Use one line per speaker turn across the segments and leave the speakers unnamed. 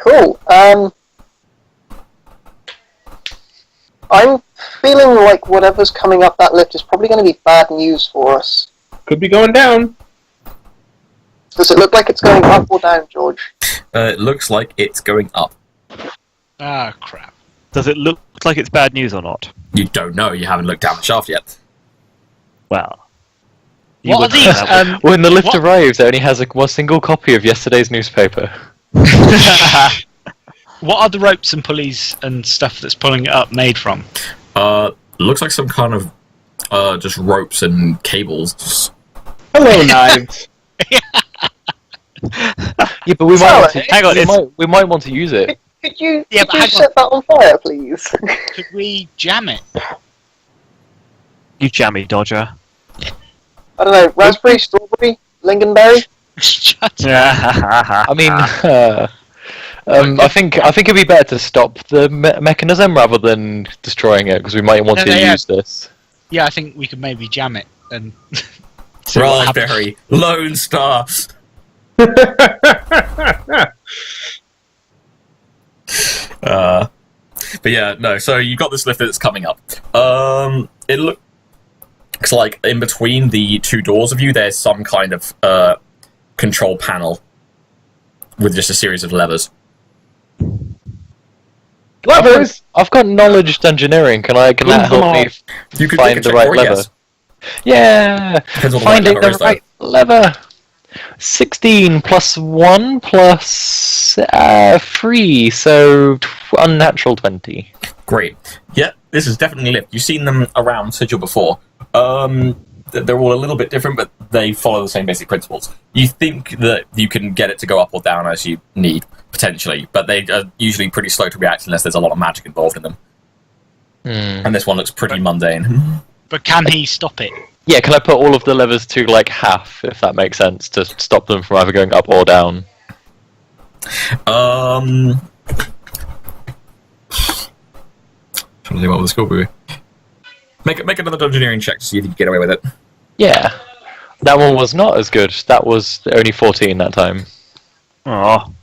Cool. I'm feeling like whatever's coming up that lift is probably going to be bad news for us.
Could be going down.
Does it look like it's going up or down, George?
It looks like it's going up.
Ah, crap.
Does it look like it's bad news or not?
You don't know. You haven't looked down the shaft yet.
Well.
What are these?
When the lift arrives, it only has one single copy of yesterday's newspaper.
What are the ropes and pulleys and stuff that's pulling it up made from?
Looks like some kind of just ropes and cables.
Hello, knives.
Yeah, but we might want to,
hang on,
we might want to use it.
Could you
Yeah, but hang
set that on fire, please?
Could we jam it?
You jammy dodger.
I don't know, raspberry, strawberry, lingonberry?
I mean, I think it'd be better to stop the mechanism rather than destroying it, because we might want to use this.
Yeah, I think we could maybe jam it and... see what happens.
Raspberry, Lone Star. But yeah, no. So you got this lift that's coming up. It looks like in between the two doors of you, there's some kind of control panel with just a series of levers.
Levers!
I've got knowledge engineering. Can that help me find the right lever?
Yes.
Yeah!
Depends what the
Finding
right lever
the
is, though.
right lever! 16 plus 1 plus 3, so unnatural 20.
Great. Yeah, this is definitely lift. You've seen them around Sigil before. They're all a little bit different, but they follow the same basic principles. You think that you can get it to go up or down as you need, potentially, but they are usually pretty slow to react unless there's a lot of magic involved in them. And this one looks pretty mundane.
But can he stop it?
Yeah, can I put all of the levers to like half, if that makes sense, to stop them from either going up or down?
Trying to think what the score would be. Make another engineering check to see if you can get away with it.
Yeah. That one was not as good. That was only 14 that time.
Aww.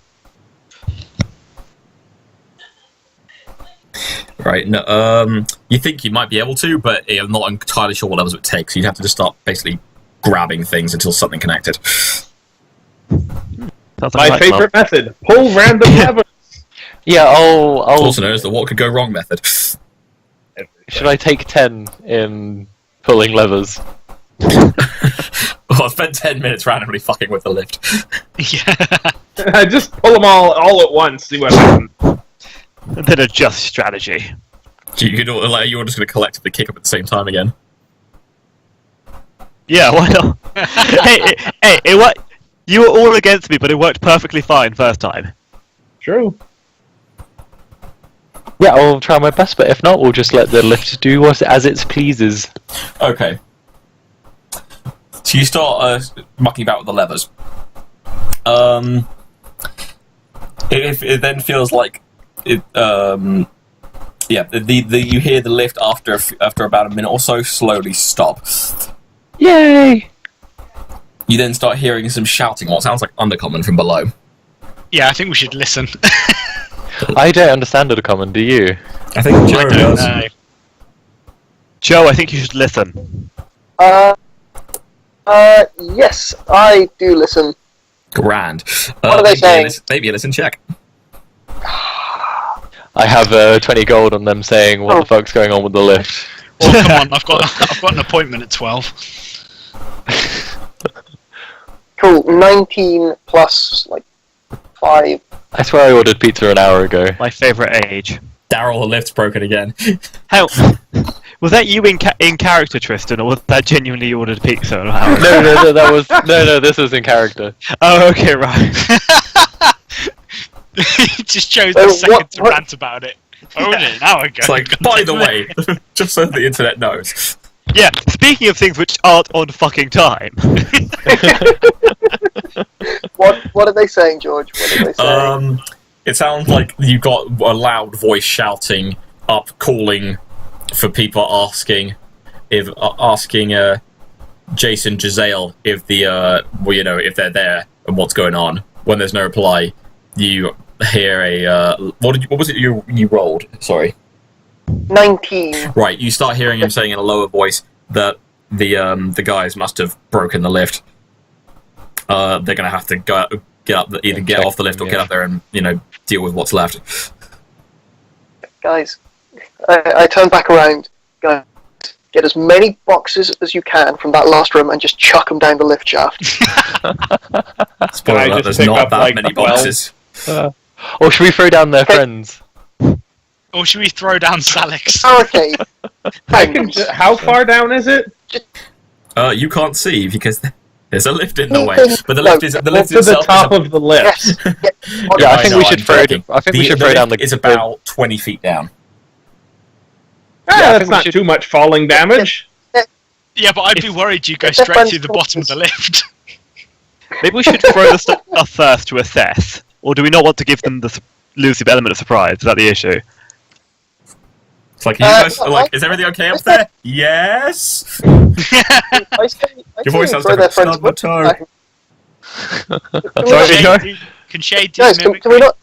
Right, no, you think you might be able to, but you're not entirely sure what levels it would take, so you'd have to just start basically grabbing things until something connected.
My favorite method. Pull random levers.
Yeah, I'll
Also known as the what could go wrong method.
should I take 10 in pulling levers?
I'll spend 10 minutes randomly fucking with the lift.
Yeah.
Just pull them all at once, see what happens.
A bit of just strategy.
You're just going to collectively kick up at the same time again.
Yeah, why not? hey, what? You were all against me, but it worked perfectly fine first time.
True.
Yeah, I'll try my best, but if not, we'll just let the lift do as it pleases.
Okay. So you start mucking about with the levers. It then feels like it. Yeah, you hear the lift after about a minute or so slowly stop.
Yay!
You then start hearing some shouting, what sounds like undercommon from below.
Yeah, I think we should listen.
I don't understand undercommon, do you?
I think Joe
I don't
does.
know.
Joe, I think you should listen.
Yes, I do listen.
Grand.
What are they saying?
Maybe a listen check.
I have 20 gold on them saying what the fuck's going on with the lift.
Well, come on, I've got an appointment at 12.
Cool, 19 plus, 5.
I swear I ordered pizza an hour ago.
My favourite age.
Daryl, the lift's broken again.
How? Was that you in character, Tristan, or was that genuinely you ordered pizza? An hour ago?
No, that was this was in character.
Oh, okay, right.
He just chose the second to rant about it. Owned it an hour ago.
It's like, by the way, just so the internet knows.
Yeah, speaking of things which aren't on fucking time.
What are they saying, George? What are they saying?
It sounds like you got a loud voice shouting up, calling for people, asking Jason Giselle if if they're there and what's going on. When there's no reply, you hear a what was it you rolled? Sorry.
19.
Right, you start hearing him saying in a lower voice that the guys must have broken the lift. They're going to have to get up, either get off the lift or get up there and deal with what's left.
Guys, I turn back around. Guys, get as many boxes as you can from that last room and just chuck them down the lift shaft.
Spoiler
I
alert,
just
there's
pick
not
up,
that
like,
many
12?
boxes.
Or should we throw down their friends?
Or should we throw down Salix?
Barricade.
How far down is it?
You can't see because there's a lift in the way,
No,
but the lift
To
itself
the top
is
of the lift.
Yes.
Yeah, I
I
think
know,
we should
I'm
throw.
joking.
I think we should throw down the.
It's about 20 feet down.
Yeah, I
That's
think we
not
should-
too much falling damage.
Yeah, but I'd be worried you go
If they're
straight
friends
through the bottom of the
corpses.
lift.
Maybe we should throw the stuff first to assess, or do we not want to give them lose the element of surprise? Is that the issue?
It's like, you guys, like, is everything okay up there? Yes.
I say
Your voice sounds
throw their
different.
friends
Snub the toe.
back.
Sorry,
Shade
Joe?
can Shade do
Guys, can
mimicry?
we not?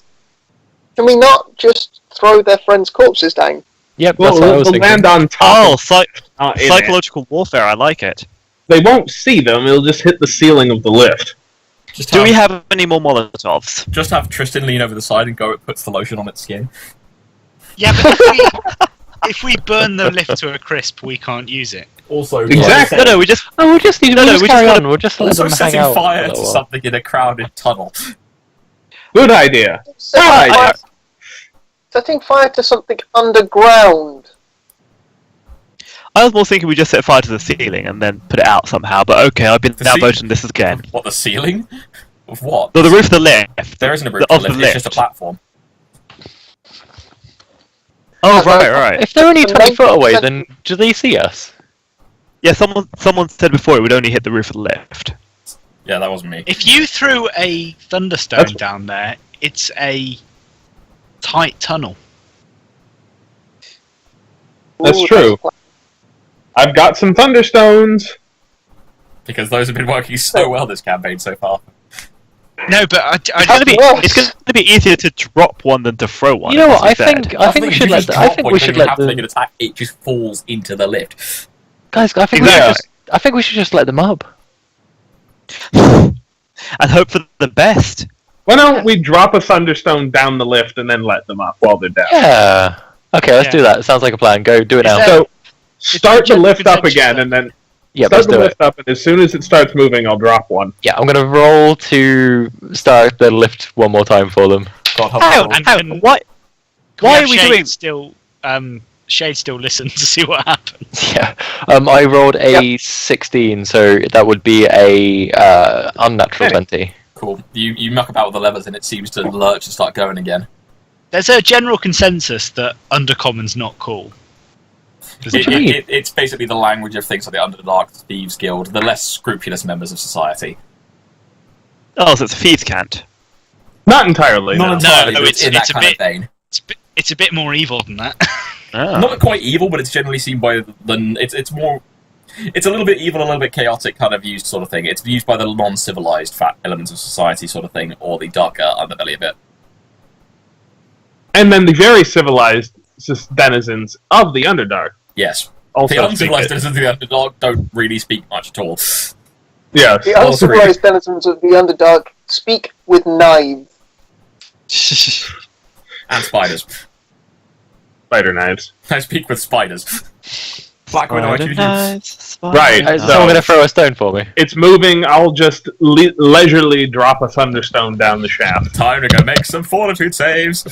Can we not just throw their friends' corpses down?
Yep,
Well,
that's what I was
we'll
thinking.
land on top.
Oh,
Not in it.
psychological warfare. I like it.
They won't see them. It'll just hit the ceiling of the lift.
Just
Do
have,
we have any more Molotovs?
just have Tristan lean over the side and go. It puts the lotion on its skin.
Yeah, but if we burn the lift to a crisp, we can't use it.
Also,
Exactly.
No, we just.
Oh, we'll just
No, no, we
carry
just
on. We'll just let
Also
them hang
setting
out.
fire
for a
to
little while.
something in a crowded tunnel.
Good idea.
Setting
Right.
fire, setting fire to something underground.
I was more thinking we just set fire to the ceiling and then put it out somehow. But okay, I've been
The
outvoted on this again.
What, the ceiling? Of what?
No, the roof of the lift.
There isn't a roof
of
to
the
lift, it's just a
lift.
platform.
Oh right, right.
If they're only
The
20 foot away,
90%.
then do they see us?
Yeah, someone said before it would only hit the roof of the lift.
Yeah, that wasn't me.
If you threw a thunderstone
That's-
down there, it's a tight tunnel.
That's
Ooh,
true. I've got some thunderstones.
Because those have been working so well this campaign so far.
No, but I
It's going to be easier to drop one than to throw one.
You know what?
as
I
you said.
think I think we
if
should
you
let.
just
The, I
drop
think
one,
we
you
should
don't even
let
have to make
them.
an attack, it just falls into the lift.
Guys, I think
Exactly.
I think we should just let them up.
And hope for the best.
Why don't we drop a thunderstone down the lift and then let them up while they're down?
Yeah. Okay, let's
Yeah.
do that. Sounds like a plan. Go do it
Is
now.
that-
So start the
there
lift up
consensus
again,
then?
and then
Yeah,
start
let's
the
do it.
lift up, and as soon as it starts moving, I'll drop one.
Yeah, I'm gonna roll to start the lift one more time for them.
God help
How?
us all.
And
How?
can-
Why?
we
Why
have
are we
Shade
doing?
still Shade still listen to see what happens.
Yeah. I rolled a 16, so that would be a unnatural
Hey.
20.
Cool. You muck about with the levers and it seems to lurch and start going again.
There's a general consensus that Undercommon's not cool.
What do you mean?
It's basically the language of things like the Underdark Thieves Guild, the less scrupulous members of society.
Oh, so it's a thieves' cant.
Not entirely.
Not
no.
entirely,
No,
but
it's-
in that
it's a
kind of
bit-
vein.
It's a bit more evil than that.
Ah.
Not quite evil, but it's generally seen by it's more. It's a little bit evil, a little bit chaotic, kind of used sort of thing. It's used by the non-civilized fat elements of society, sort of thing, or the darker underbelly of it.
And then the very civilized denizens of the Underdark
Yes,
also
the
speak
uncivilized
it.
denizens of the Underdark don't really speak much at all,
Yes.
The
all three.
uncivilized denizens of the Underdark speak with knives.
and spiders.
Spider knives.
I speak with spiders. Black Widow, I choose you.
Right.
Is
So-
someone gonna throw a stone for me?
It's moving. I'll just leisurely drop a thunderstone down the shaft.
Time to go make some fortitude saves.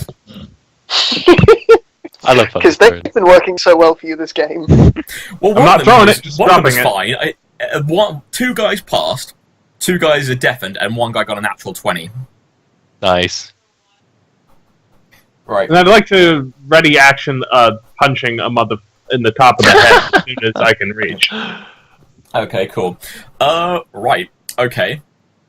I love
Because
thunderstorms.
they've been working so well for you this game.
Well,
I'm not throwing it, just
one of them was
dropping
fine. Two guys passed, two guys are deafened, and one guy got a natural 20.
Nice.
Right.
And I'd like to ready action punching a mother in the top of the head as soon as I can reach.
Okay, cool. Right. Okay.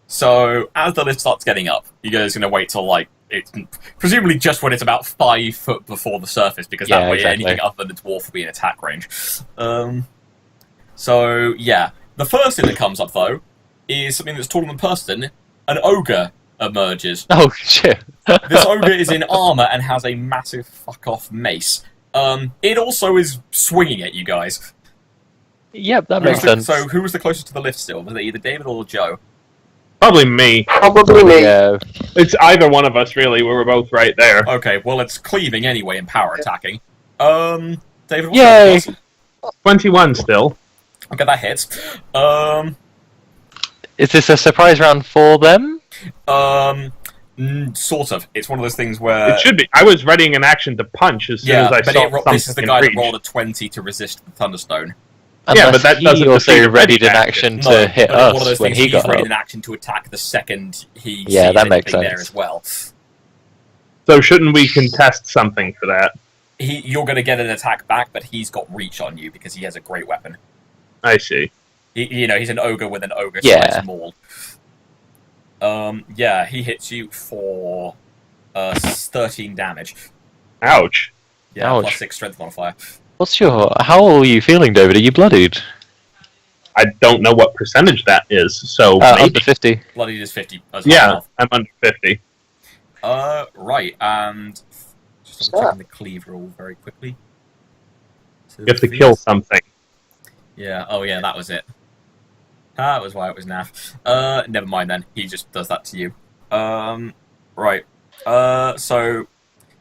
So, as the lift starts getting up, you guys are going to wait till, like, it's presumably just when it's about 5 foot before the surface, because that
Yeah,
way
exactly.
anything other than a dwarf will be in attack range. So, yeah. The first thing that comes up, though, is something that's taller than person, an ogre emerges.
Oh shit!
This ogre is in armor and has a massive fuck-off mace. It also is swinging at you guys.
Yep, that makes sense.
So who was the closest to the lift still? Was it either David or Joe?
Probably me.
Probably me.
Yeah.
It's either one of us, really. We were both right there.
Okay, well, it's cleaving anyway and power attacking. David, what's
Yay!
your plus?
21 still.
Okay, that hits.
Is this a surprise round for them?
Sort of. It's one of those things where...
It should be. I was readying an action to punch as soon as I
but
saw something
this is the
in
guy
reach.
that rolled a 20 to resist the Thunderstone.
Yeah, but that
Unless
doesn't
he also
defeat a
readied an
ready
action
No,
to hit
but it's one of
us
those
when
things
he
he's
got
ready
up.
an action to attack the second he
Yeah,
sees
that makes
anything there
sense.
as well.
So shouldn't we contest something for that?
You're going to get an attack back, but he's got reach on you because he has a great weapon.
I see.
He's an ogre with an ogre
Yeah.
size maul. He hits you for 13 damage.
Ouch.
Yeah,
Ouch.
plus 6 strength modifier.
How are you feeling, David? Are you bloodied?
I don't know what percentage that is, so maybe.
Under 50.
Bloodied is 50 as
Yeah,
well.
I'm under 50.
Right, and just checking the cleave roll very quickly. So
You have to kill something.
Yeah, oh yeah, that was it. That was why it was naff. Never mind then, he just does that to you. Right. So,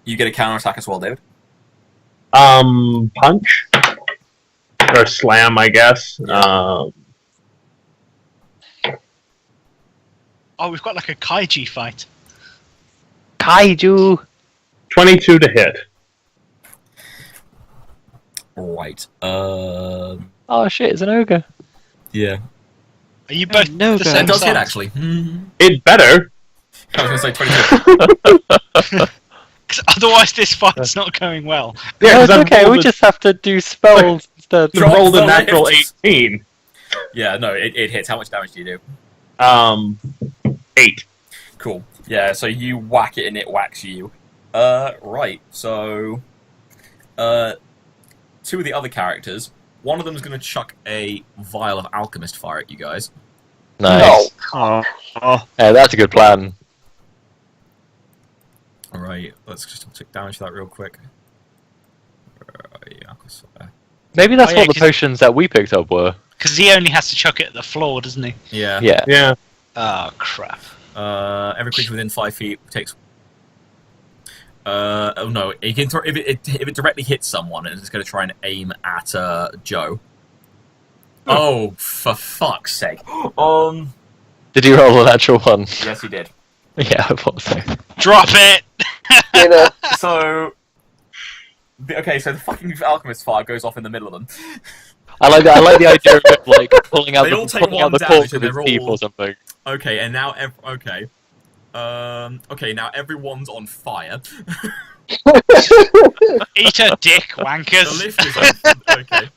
you get a counterattack as well, David?
Punch? Or slam, I guess.
Oh, we've got like a kaiji fight.
Kaiju!
22 to hit.
Right.
Oh shit, it's an ogre.
Yeah.
Are you both
no,
the
guys.
same
It does hit,
size?
actually.
It better.
I was going to say 22.
'Cause otherwise, this fight's not going well.
Yeah,
No,
'cause
it's
I've
okay, we
rolled a-
just have to do spells instead.
I've rolled a
Drop the
natural
lift.
18.
Yeah, no, it hits. How much damage do you do?
8.
Cool. Yeah, so you whack it and it whacks you. Right, so... two of the other characters, one of them is going to chuck a vial of alchemist fire at you guys.
Nice.
Oh.
Yeah, that's a good plan.
Alright, let's just take damage to that real quick. Alchemist fire.
Maybe that's
Oh, yeah,
what the
'cause-
potions that we picked up were.
Because he only has to chuck it at the floor, doesn't he?
Yeah.
Yeah.
Yeah.
Oh, crap.
Every creature within 5 feet takes... oh no, it can if it directly hits someone, it's going to try and aim at Joe. Oh, for fuck's sake.
Did you roll a natural one?
Yes, he did.
Yeah, I thought so.
Drop it!
You know,
So... Okay, so the fucking alchemist fire goes off in the middle of them.
I like the idea of it, like pulling out
They all take
pulling out
one
the
damage
corpse
and
of his
they're
teeth
all-
or something.
Okay, and now okay. Okay, now everyone's on fire.
Eat a dick,
The
wankers!
lift is on... Okay.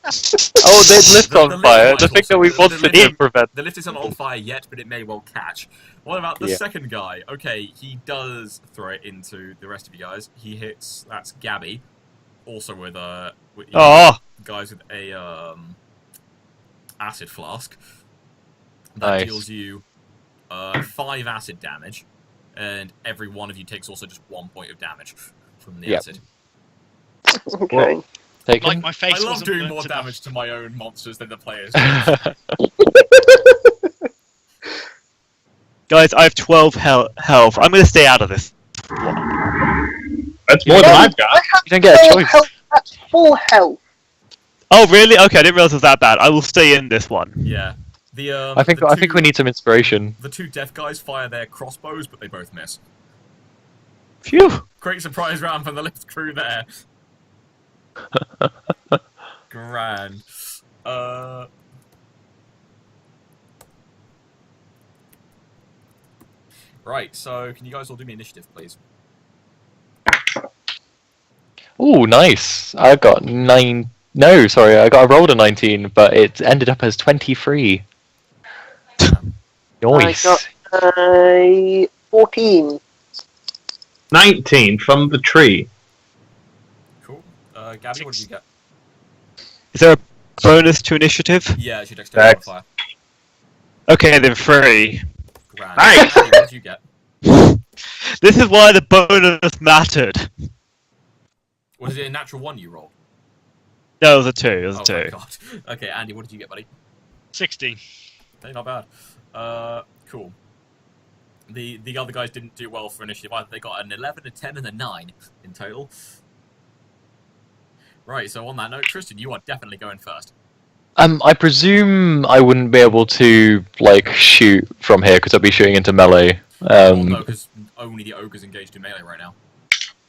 Oh, there's lift
The
on
lift
fire.
might
The thing
also-
that we
the
wanted
lift-
to prevent.
The lift isn't on fire yet, but it may well catch. What about the
Yeah.
second guy? Okay, he does throw it into the rest of you guys. He hits... That's Gabby. Also with
Oh.
guys with a acid flask. That
Nice.
deals you 5 acid damage, and every one of you takes also just 1 point of damage from the
Yep.
acid.
okay.
Taken.
Like my face
I love
wasn't
doing
burnt
more
enough.
damage to my own monsters than the players.
Guys, I have 12 health. I'm going to stay out of this.
That's more than I've got.
You don't get a
Full
choice.
health, that's full health.
Oh, really? Okay, I didn't realize it was that bad. I will stay in this one.
Yeah. The
I think we need some inspiration.
The 2 deaf guys fire their crossbows, but they both miss.
Phew.
Great surprise round from the lift crew there. Grand. Right, so can you guys all do me initiative, please?
Ooh, nice. I got 9. No, sorry, I rolled a 19, but it ended up as 23. Nice.
I got 14.
19 from the tree.
Cool. Gabby, what did you get?
Is there a bonus to initiative?
Yeah, it's your dexterity
Dex.
modifier.
Okay, then 3.
Grand.
Nice.
Andy, what did you get?
This is why the bonus mattered.
Was it a natural 1 you rolled?
No, it was a 2. It was a
Oh
2.
my god. Okay, Andy, what did you get, buddy?
16.
Okay, not bad. Cool. The other guys didn't do well for initiative either. They got an 11, a 10, and a 9 in total. Right, so on that note, Tristan, you are definitely going first.
I presume I wouldn't be able to like shoot from here because I'd be shooting into melee.
Well, no, because only the ogre's engaged in melee right now.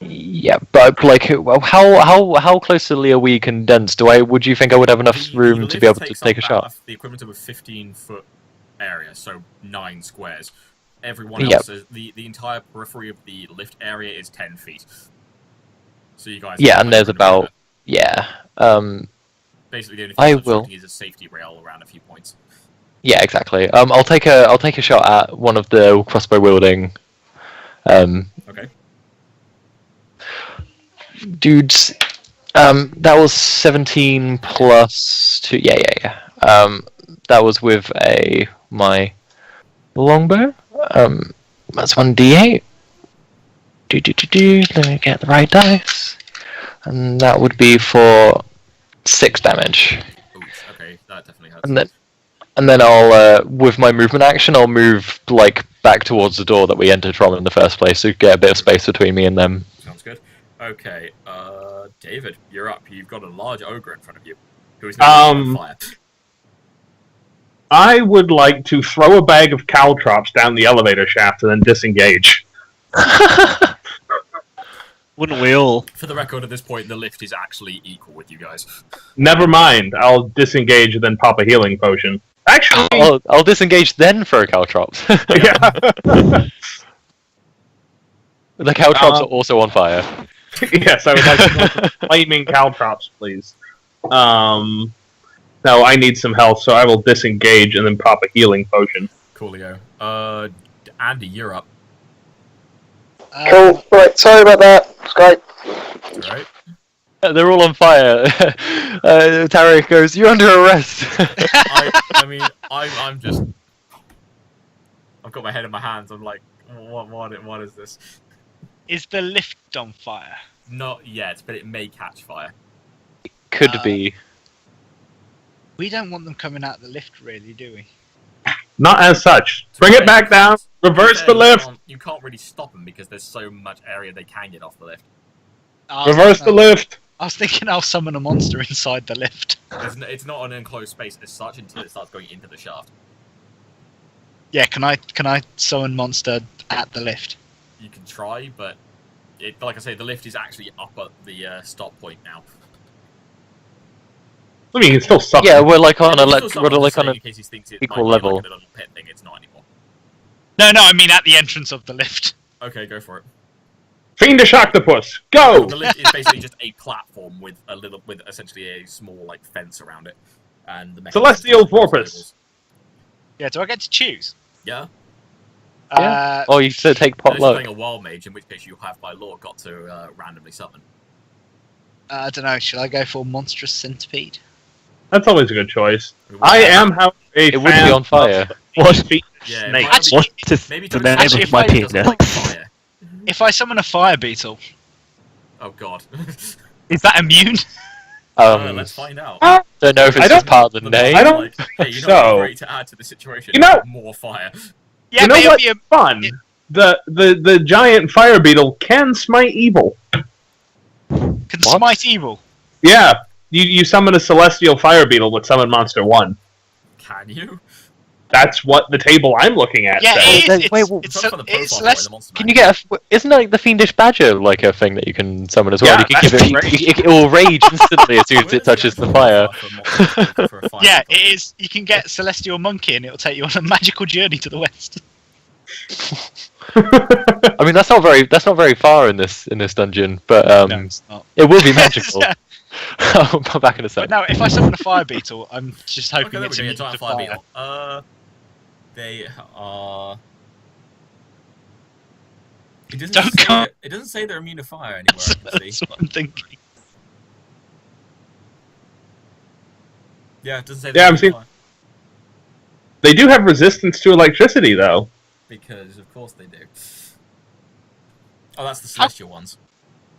Yeah, but like, well, how closely are we condensed? Would you think I would have enough room to be able to take a shot?
The equivalent of a 15-foot area, so 9 squares. Everyone
Yep.
else is the entire periphery of the lift area is 10 feet. So you guys.
Yeah, and there's about
basically the only thing
I
that's
will.
obstructing is a safety rail around a few points.
Yeah, exactly. I'll take a shot at one of the crossbow wielding
Okay.
dudes. That was 17 plus 2. Yeah. That was with my longbow. That's 1d8. Let me get the right dice. And that would be for 6 damage.
Oops, okay, that definitely hurts.
And then I'll, with my movement action, I'll move like back towards the door that we entered from in the first place, to get a bit of space between me and them.
Sounds good. Okay, David, you're up. You've got a large ogre in front of you, who is now on fire.
I would like to throw a bag of caltrops down the elevator shaft and then disengage.
Wouldn't we all?
For the record, at this point, the lift is actually equal with you guys.
Never mind. I'll disengage and then pop a healing potion. Actually,
I'll disengage then for a caltrops.
yeah.
The caltrops are also on fire.
Yes, I would like some flaming caltrops, please. No, I need some health, so I will disengage and then pop a healing potion.
Coolio. Andy, you're up.
Cool. Right, sorry about that. Skype.
That's all right.
They're all on fire. Tarek goes, "You're under arrest."
I mean, I'm just. I've got my head in my hands. I'm like, what is this?
Is the lift on fire?
Not yet, but it may catch fire.
Could be.
We don't want them coming out of the lift, really, do we?
Not as such. Bring it back down. Reverse the lift.
You can't really stop them because there's so much area they can get off the lift.
Reverse the lift.
I was thinking I'll summon a monster inside the lift.
It's not an enclosed space as such until it starts going into the shaft.
Yeah, can I summon monster at the lift?
You can try, but like I say, the lift is actually up at the stop point now.
I mean, you can still suck.
Yeah, we're like on
Still someone
an
saying in case he thinks it
equal
might be
level.
like a little pit thing. It's not anymore.
No, I mean at the entrance of the lift.
Okay, go for it.
Fiendish octopus, go!
The lift is basically just a platform with essentially a small like fence around it, and the
Celestial porpoise.
Yeah, do I get to choose?
Yeah.
Yeah. Oh, you said take
Unless you're
potluck.
playing a wild mage, in which case you have by law got to randomly summon.
I don't know. Should I go for monstrous centipede?
That's always a good choice. I am, however,
It would be on fire.
What?
Yeah,
Snake.
Actually-
What is
maybe
the
don't
name
actually,
of my
if I- doesn't
penis?
like fire.
If I summon a fire beetle,
Oh god.
is that immune?
Let's find out.
Don't know if it's
I
just
don't-
part of the name.
I don't
Like, hey, you know
so.
what's great to add to the situation?
You know-
More fire.
Yeah,
You know
but it'll
what's
be a
fun?
it-
The giant fire beetle can smite evil.
can
What?
smite evil.
Yeah, you summon a celestial fire beetle with Summon Monster 1.
Can you?
That's what the table I'm looking at
Yeah,
says.
it is.
Wait,
It's,
wait,
it's,
It's up for the
it's
profile
less.
in the monster
Can you
manual.
get isn't like the fiendish badger like a thing that you can summon as well?
Yeah,
You can give it,
that's
it will rage instantly as soon as
Where
it
does
touches the
actual
fire.
profile for a fire
Yeah,
beetle?
it is. You can get celestial monkey, and it'll take you on a magical journey to the west.
I mean, that's not very far in this dungeon, but
No, it's not.
it will be magical. I'll come back in a
But
sec.
no, if I summon a fire beetle, I'm just
Okay,
hoping
there
it's
we go.
immune
Giant
to
fire
fire.
beetle. They are. It doesn't,
Don't
say
come-
that- it doesn't say they're immune to fire anywhere. I can
That's
see.
what I'm thinking.
Yeah, it doesn't say.
Yeah,
they're
I'm
immune to
seeing-
fire.
They do have resistance to electricity, though.
Because of course they do. Oh, that's the celestial ones.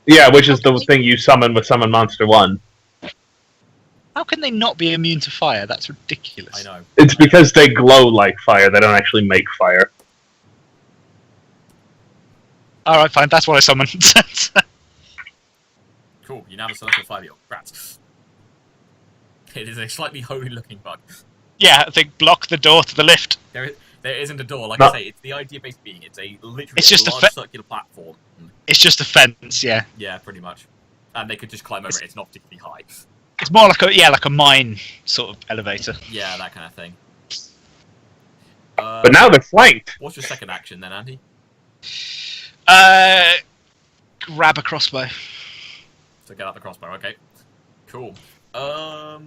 Yeah, which is the thing you summon with Summon Monster 1.
How can they not be immune to fire? That's ridiculous.
I know.
It's because they glow like fire, they don't actually make fire.
Alright, fine, that's what I summoned.
Cool, you now have a celestial fire beetle. Rats. It is a slightly holy looking bug.
Yeah, they block the door to the lift.
There isn't a door, like
No.
I say, it's the idea based being it's a literally
It's just a
large circular platform.
It's just a fence, yeah.
Yeah, pretty much. And they could just climb over it, it's not particularly high.
It's more like a mine sort of elevator.
Yeah, that kind of thing.
But now they're flanked!
What's your second action then, Andy?
Grab a crossbow.
So get out the crossbow, okay. Cool. Right.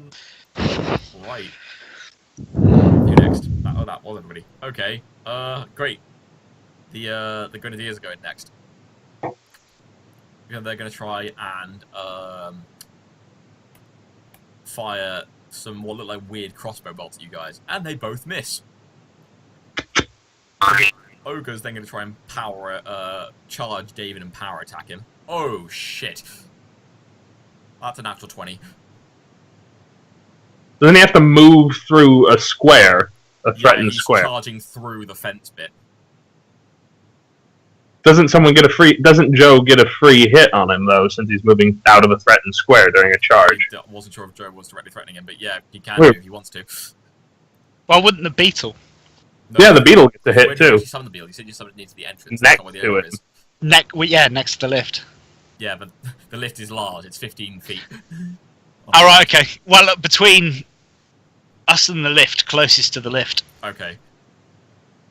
You next. That was everybody. Okay. Great. The Grenadiers are going next. They're going to try and fire some what look like weird crossbow bolts at you guys, and they both miss. Ogre's then going to try and charge David and power attack him. Oh shit! That's a natural 20.
Doesn't he have to move through a square? A threatened
he's
square?
charging through the fence bit.
Doesn't Joe get a free hit on him, though, since he's moving out of a threatened square during a charge?
I wasn't sure if Joe was directly threatening him, but yeah, he can
Weird.
do if he wants to.
Well, wouldn't the beetle?
No,
Yeah, the beetle gets a
where
hit,
did you
too.
actually summon the beetle? You said you summoned it near to the entrance.
Next
That's not where the
to
ogre
it.
is.
Next to the lift.
Yeah, but the lift is large. It's 15 feet.
Alright, okay. Well, between us and the lift, closest to the lift.
Okay.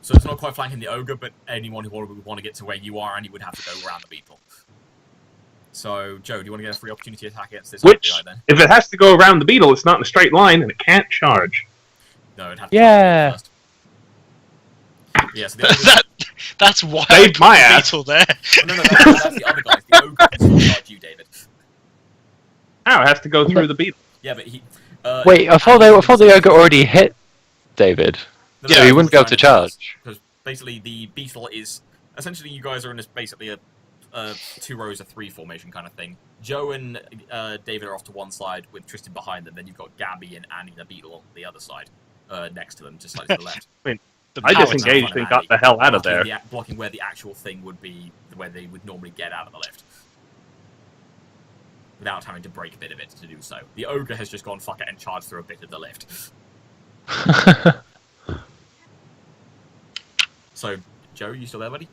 So it's not quite flanking the ogre, but anyone who would want to get to where you are, and you would have to go around the beetle. So, Joe, do you want to get a free opportunity attack against this
Which,
guy then?
if it has to go around the beetle, it's not in a straight line, and it can't charge.
No, it'd have to
Yeah.
first. Yeah, so the ogre...
That's why
Saved my
the
ass.
beetle there.
no, that's the other guy. The ogre can still charge you, David.
How? It has to go through the beetle.
Yeah, but he...
Wait, I thought the ogre already hit David.
No,
So he wouldn't be able to charge.
Because basically the beetle is... Essentially, you guys are in basically a 2 rows of 3 formation kind of thing. Joe and David are off to one side with Tristan behind them. Then you've got Gabby and Annie the beetle on the other side, next to them, just slightly to the left.
I
power
disengaged
tower.
and got the hell out of there.
Blocking where the actual thing would be, where they would normally get out of the lift. Without having to break a bit of it to do so. The ogre has just gone fuck it and charged through a bit of the lift. So, Joe, you still there, buddy?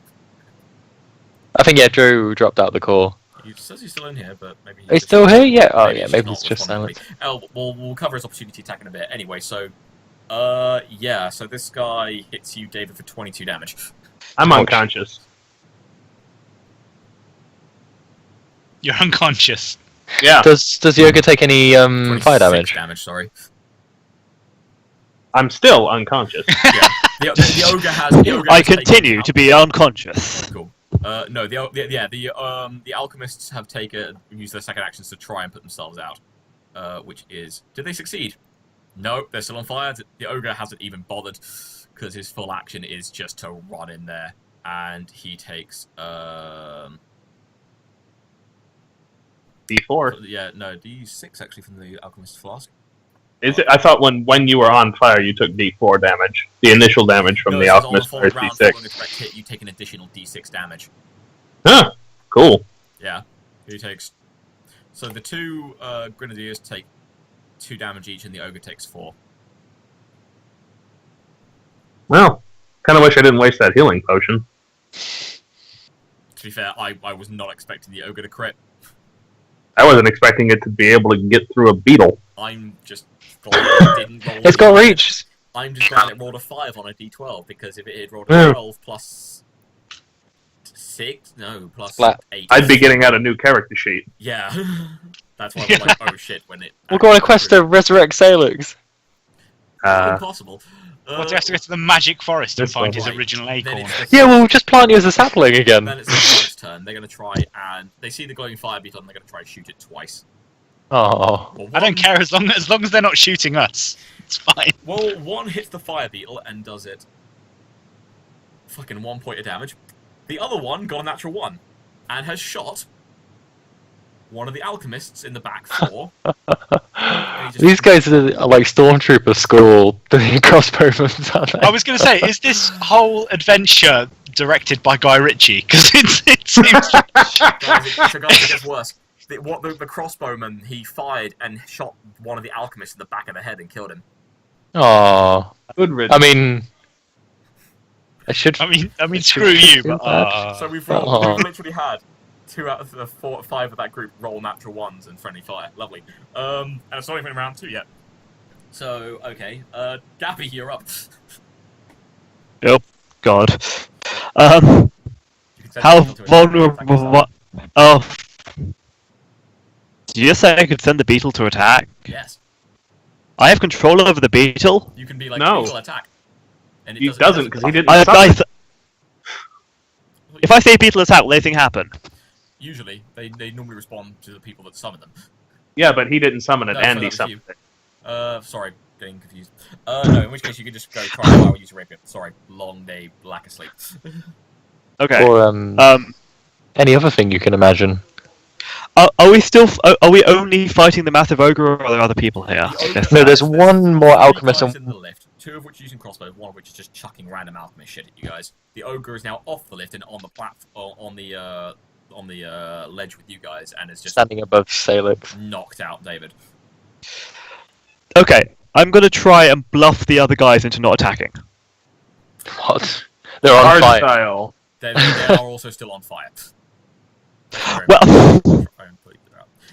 I think, yeah, Drew dropped out the call.
He says he's still in here, but maybe...
Are you still here? Yeah. Oh,
maybe
yeah,
he's
maybe
not
it's just
responding
silent.
to me. We'll cover his opportunity attack in a bit. Anyway, so... yeah, so this guy hits you, David, for 22 damage.
I'm unconscious.
You're unconscious.
Yeah.
Does the ogre take any fire
26
damage?
Sorry.
I'm still unconscious.
Yeah. The ogre has... The ogre
I
has taken
continue
out-
to be unconscious.
Cool. No, the alchemists have used their second actions to try and put themselves out. Which is... Did they succeed? No, they're still on fire. The ogre hasn't even bothered, because his full action is just to run in there. And he takes...
D4.
Yeah, no, D6 actually from the alchemist's flask.
Is it? I thought when you were on fire, you took D4 damage. The initial damage from
No,
the
it says
alchemist
on the
is
round
D6.
following the correct hit, you take an additional D6 damage.
Huh. Cool.
Yeah, he takes... So the 2 grenadiers take 2 damage each, and the ogre takes 4.
Well, kind of wish I didn't waste that healing potion.
To be fair, I was not expecting the ogre to crit.
I wasn't expecting it to be able to get through a beetle.
I'm just glad it didn't roll.
It's got reach.
I'm just glad it rolled a 5 on a d12, because if it had rolled a 12 plus 6, no, plus
Flat.
8.
I'd be getting out a new character sheet.
Yeah. That's why I was like, oh shit, when it...
We'll go on a quest to resurrect Salix.
Impossible.
Well, you have to go to the magic forest and
This
find
one.
his
Right.
original
Then
acorn.
it's the-
Yeah, we'll just plant you as a sapling again.
Then it's the first turn. They're going to try and... They see the glowing fire beetle and they're going to try and shoot it twice.
Oh.
Well,
I don't
one-
care as long as they're not shooting us. It's fine.
Well, one hits the fire beetle and does it fucking 1 point of damage. The other one got a natural 1. and has shot one of the alchemists in the back 4.
These guys are like stormtrooper school doing crossbowmen, aren't they?
I was going to say, is this whole adventure directed by Guy Ritchie? Because it seems.
Guys, it gets worse. The crossbowman, he fired and shot one of the alchemists in the back of the head and killed him.
Aww.
Good riddance.
I mean,
I mean, screw you. But,
So we've literally had 2 out of the 4 or 5 of that group roll natural 1s and friendly fire. Lovely. And it's not even round 2 yet. So, okay. Gabby, you're up.
Oh, God. How vulnerable... Oh. Did you just say I could send the beetle to attack?
Yes.
I have control over the beetle?
You can be like,
No.
beetle attack. And
He doesn't, because he didn't
If
summon.
I say beetle attack, will anything happen?
Usually, they normally respond to the people that summon them.
Yeah, but he didn't summon it,
No,
and
so
he
that was
summoned it.
Sorry, getting confused. No, in which case you could just go try and use a rapier. Sorry, long day, lack of sleep.
Okay.
Or any other thing you can imagine.
Are we still? Are we only fighting the massive ogre, or are there other people here?
No, there's one more
3
alchemist
guys
on-
in the lift, 2 of which are using crossbows, 1 of which is just chucking random alchemist shit at you guys. The ogre is now off the lift and on the platform, on the ledge with you guys, and is just
standing above Salix.
knocked out David.
Okay, I'm gonna try and bluff the other guys into not attacking.
What? They're on
Hard
fire.
style.
They are also still on fire.
Well,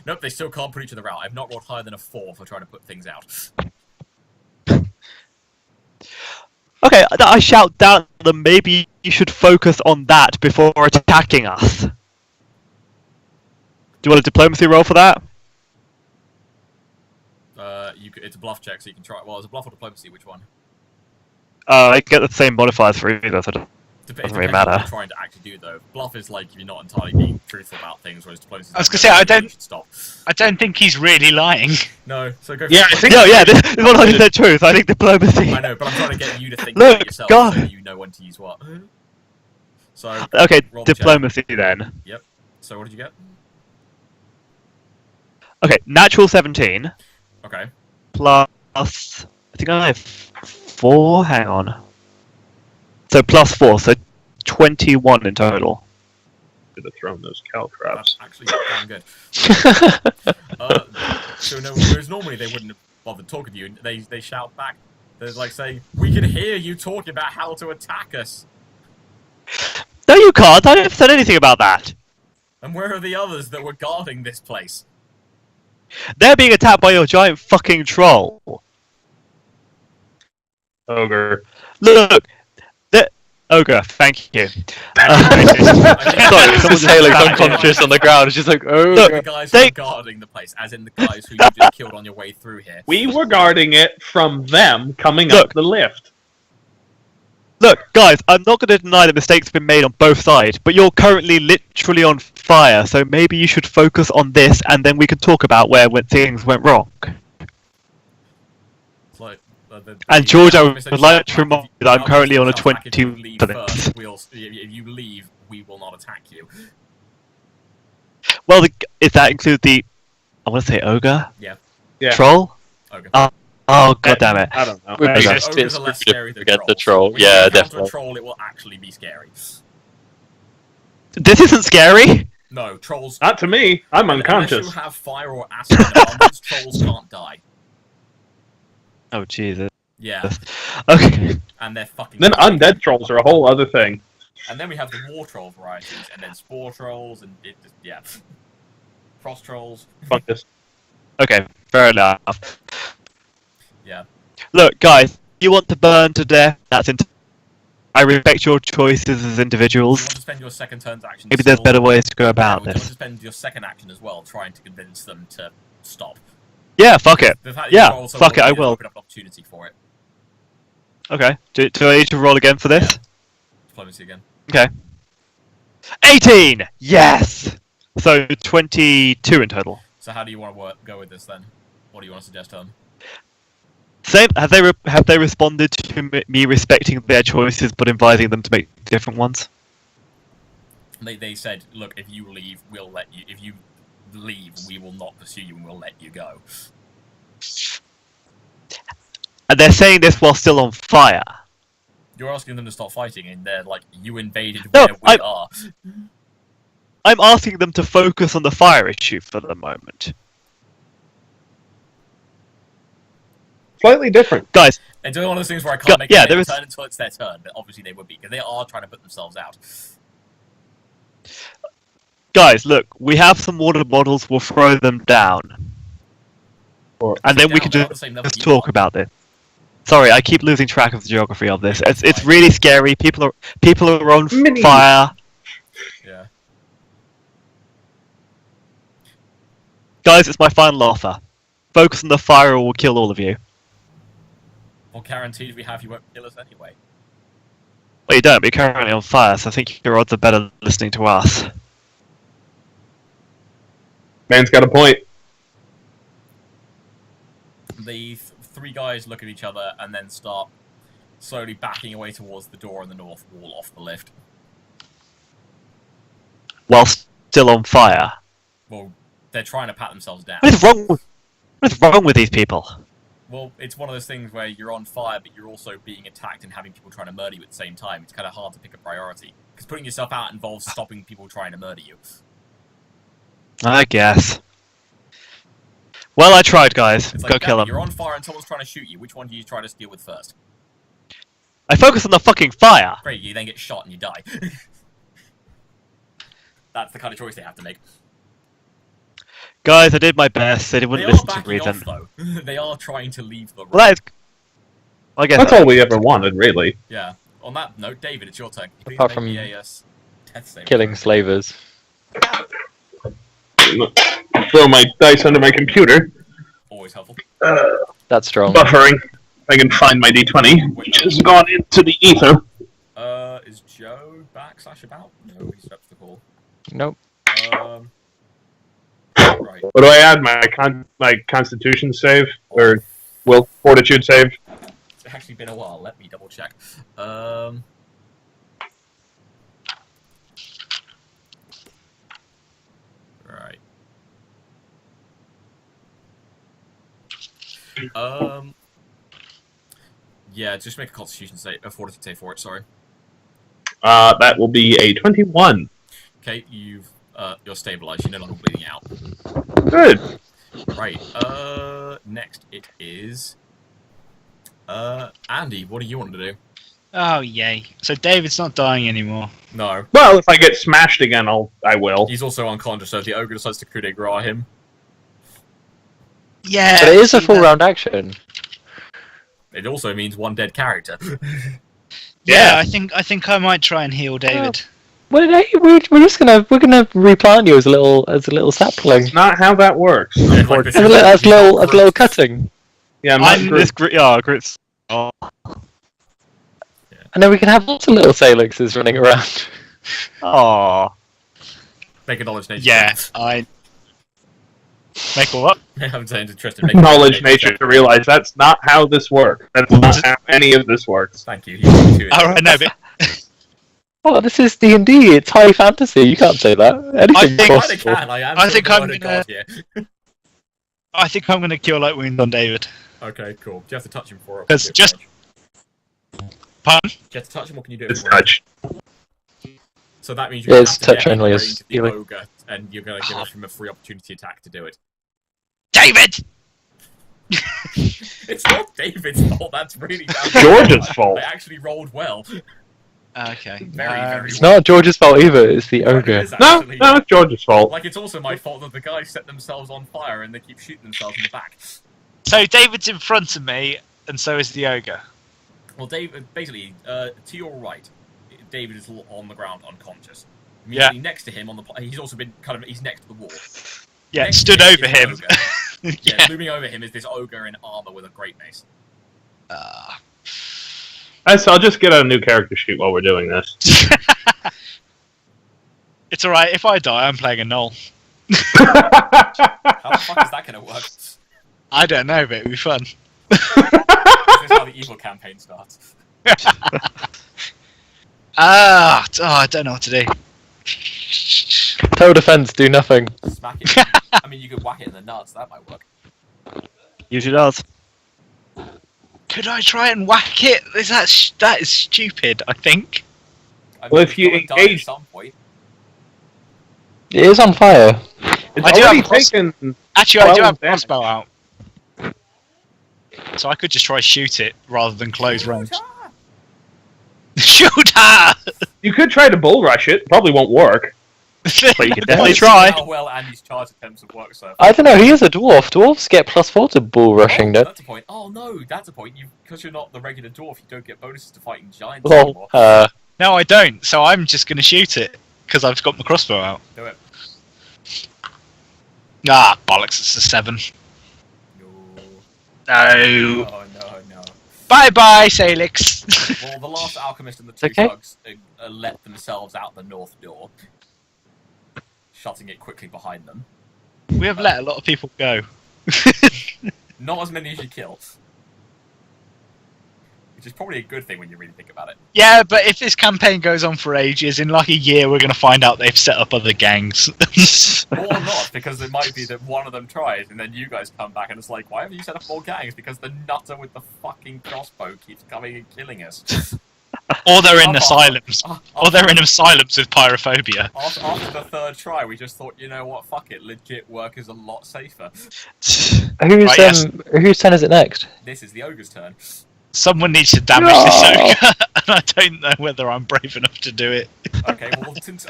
Nope, they still can't put each other out. I've not rolled higher than a 4 for trying to put things out.
okay, I shout down at them. Maybe you should focus on that before attacking us. Do you want a diplomacy roll for that?
It's a bluff check, so you can try. Well, it's a bluff or diplomacy. Which one?
I get the same modifiers for either, so it doesn't really matter.
What you're trying to actually do, though. Bluff is like you're not entirely being truthful about things, whereas diplomacy.
I was gonna say, I don't-
Stop.
I don't think he's really lying.
No, so go. For
Yeah,
it.
I think.
No, yeah, this is 100% truth. I think diplomacy.
I know, but I'm trying to get you to think
Look,
about yourself,
God.
so you know when to use what. So
Okay,
roll the check.
diplomacy then.
So what did you get?
Okay, natural 17
Okay.
plus. I think I have 4. Hang on. So plus 4, so 21 in total.
Could have thrown those cow
That's
traps.
actually damn good. So no, whereas normally they wouldn't have bothered talking to you, they shout back. They're like saying, "We can hear you talking about how to attack us."
No, you can't. I haven't said anything about that.
And where are the others that were guarding this place?
They're being attacked by your giant fucking troll.
Ogre.
Look, ogre. Thank you.
I think
Sorry, someone
Just
just
Salix
attacked
unconscious on the ground. It's just like, oh.
Look,
the guys
they-
who are guarding the place, as in the guys who you just killed on your way through here.
We were guarding it from them coming
Look.
up the lift.
Look, guys, I'm not going to deny that mistakes have been made on both sides, but you're currently literally on fire, so maybe you should focus on this, and then we can talk about where things went wrong.
It's like,
And George, I would
Mr.
like to
Shout
remind
back,
you that I'm
if
currently on a
shout back, if you
20
leave
for this.
first, if you leave, we will not attack you.
Well, is that include the... I want to say ogre?
Yeah.
Yeah.
Troll?
Okay.
Oh, god damn it.
I don't know.
Would be
Okay.
nice.
Ogres
It's
are less
pretty
scary than
against the
trolls.
troll.
When you
Yeah,
encounter
definitely.
a troll, it will actually be scary.
This isn't scary!
No, trolls.
Not to me. I'm
Unless
unconscious.
you have fire or acid in abundance, trolls can't die.
Oh, Jesus.
Yeah,
Okay.
and they're fucking.
Then undead trolls are a whole other thing.
And then we have the war troll varieties, and then spore trolls, and yeah, frost trolls.
Fungus.
Okay, fair enough.
Yeah.
Look, guys, you want to burn to death? I respect your choices as
You
individuals.
want to spend your second turn's action.
Maybe there's
still-
better ways to go
Yeah,
about
you want to
this.
spend your second action as well, trying to convince them to stop.
Yeah, fuck it.
The fact that
Yeah,
you also
fuck it, I
already
will.
open up an opportunity for it.
Okay. Do I need to roll again for this?
Diplomacy again.
Okay. 18! Yes! So 22 in total.
So how do you want to go with this then? What do you want to suggest to them?
Same. Have they responded to me respecting their choices but advising them to make different ones?
They said, look, if you leave, we'll let you. If you leave, we will not pursue you and we'll let you go.
And they're saying this while still on fire.
You're asking them to stop fighting, and they're like, you invaded
No,
where we are.
I'm asking them to focus on the fire issue for the moment.
Slightly different.
Guys,
They're doing one of those things where I can't make
yeah,
them
there is-
turn until it's their turn, but obviously they would be, because they are trying to put themselves out.
guys, look, we have some water bottles, we'll throw them down. And then we can
They're on the same level
just
you
talk
are.
about this. Sorry, I keep losing track of the geography of this. It's really scary. People are on
Mini.
fire.
Yeah.
Guys, it's my final offer. Focus on the fire or we'll kill all of you.
Well, guaranteed we have you won't kill us anyway.
Well, you don't, but you're currently on fire, so I think your odds are better listening to us.
Man's got a point.
The three guys look at each other and then start slowly backing away towards the door on the north wall off the lift.
While still on fire.
Well, they're trying to pat themselves down.
What is wrong with these people?
Well, it's one of those things where you're on fire, but you're also being attacked and having people trying to murder you at the same time. It's kind of hard to pick a priority. Because putting yourself out involves stopping people trying to murder you.
I guess. Well, I tried, guys.
It's
Go
like,
kill
damn it,
them.
you're on fire and someone's trying to shoot you. Which one do you try to deal with first?
I focus on the fucking fire.
Great, you then get shot and you die. That's the kind of choice they have to make.
Guys, I did my best. They wouldn't
They are
listen to
backing
reason.
off, though. They are trying to leave the room.
Well, that is... I guess
That's all we ever wanted, really.
Yeah. On that note, David, it's your turn. Please
Apart
make
from
me a death save.
Killing slavers.
Throw my dice under my computer.
Always helpful.
That's strong.
Buffering. I can find my d20, which has gone into the ether.
Is Joe back / about? No, he steps the call.
Nope.
Right.
What do I add? My Constitution save or will Fortitude save?
It's actually been a while. Let me double check. Right. Yeah, just make a Constitution save, a Fortitude save for it. Sorry.
That will be a 21.
Okay, you're stabilized. You're no longer bleeding out.
Good.
Right. Next it is. Andy, what do you want to do?
Oh, yay. So David's not dying anymore.
No.
Well, if I get smashed again, I will.
He's also unconscious, so if the ogre decides to coup de grace him.
Yeah.
But it is a
see
full
that-
round action.
It also means one dead character.
Yeah, I think I might try and heal David.
We're gonna replant you as a little sapling.
That's not how that works.
Like this
As
is-
a little cutting.
Yeah,
I'm
Groot.
this grit. Yeah, grits. Oh,
And then we can have lots of little Salixes running around.
Aw.
Make a knowledge nature.
Yeah,
check.
I make a what?
I'm saying interested. Make a
knowledge nature
check.
to realize that's not how this works. That's not how any of this works.
Thank you. You beat me to it.
All right, no, but
Oh, this is D&D. It's high fantasy. You can't say that. Anything's
think-
I
possible.
can. I am.
I
still
think
the
I'm
word of
gonna-
God here.
I think I'm going to cure light wounds on David.
Okay, cool. Do you have to touch him for it?
That's just- Pardon?
Do you have to touch him, or can you do it?
It's
for him?
touch.
So that means
Yeah,
you're
it's touch only as
the
healing.
ogre, and you're going to give him a free opportunity attack to do it.
David!
It's not David's fault. That's really bad.
George's fault.
I actually rolled well.
Okay.
Very
It's not George's fault either. It's the
It
ogre.
is
No,
actually.
it's George's fault.
Like, it's also my fault that the guys set themselves on fire and they keep shooting themselves in the back.
So David's in front of me, and so is the ogre.
Well, David, basically, to your right, David is on the ground unconscious.
Yeah.
Immediately next to him, he's also been he's next to the wall.
Yeah,
Next
stood
to
over
is the
him.
ogre. Yeah, looming over him is this ogre in armor with a great mace.
I'll just get a new character sheet while we're doing this.
It's alright, if I die, I'm playing a Knoll.
How the fuck is that going to work? Is
I don't know, but it'll be fun.
this how the evil campaign starts?
I don't know what to do.
Total defense, do nothing.
Smack it. I mean, you could whack it in the nuts. That might work.
Usually does.
Could I try and whack it? That is stupid, I think.
I mean,
Well, if you
it's gotta die
engage-
at some point.
It is on fire.
It's
I do
already
have cross-
taken.
Actually, I do
12
have
damage.
crossbow out. So I could just try shoot it rather than close range.
Ah!
Shoot her!
You could try to bull rush it. Probably won't work.
But you can
The
definitely
point is-
try.
How well Andy's charge attempts have worked so far.
I don't know, he is a dwarf. Dwarves get +4 to bull rushing,
Oh,
no?
that's a point. Oh no, that's a point. Because you're not the regular dwarf, you don't get bonuses to fighting giants
Lol.
anymore.
No, I don't. So I'm just going to shoot it because I've got my crossbow out.
Do it.
Ah, bollocks! It's a 7.
No.
No.
Oh no.
Bye bye, Salix.
Well, the last alchemist and the two
Okay.
thugs let themselves out the north door, shutting it quickly behind them.
We have let a lot of people go.
Not as many as you kill. Which is probably a good thing when you really think about it.
Yeah, but if this campaign goes on for ages, in like a year, we're going to find out they've set up other gangs.
Or not, because it might be that one of them tries, and then you guys come back and it's like, why haven't you set up more gangs? Because the nutter with the fucking crossbow keeps coming and killing us.
Or they're in
Oh.
asylums. Or they're in asylums with pyrophobia.
After the third try, we just thought, you know what, fuck it, legit work is a lot safer.
Whose
Right, yes.
whose turn is it next?
This is the ogre's turn.
Someone needs to damage this ogre, and I don't know whether I'm brave enough to do it.
Okay, since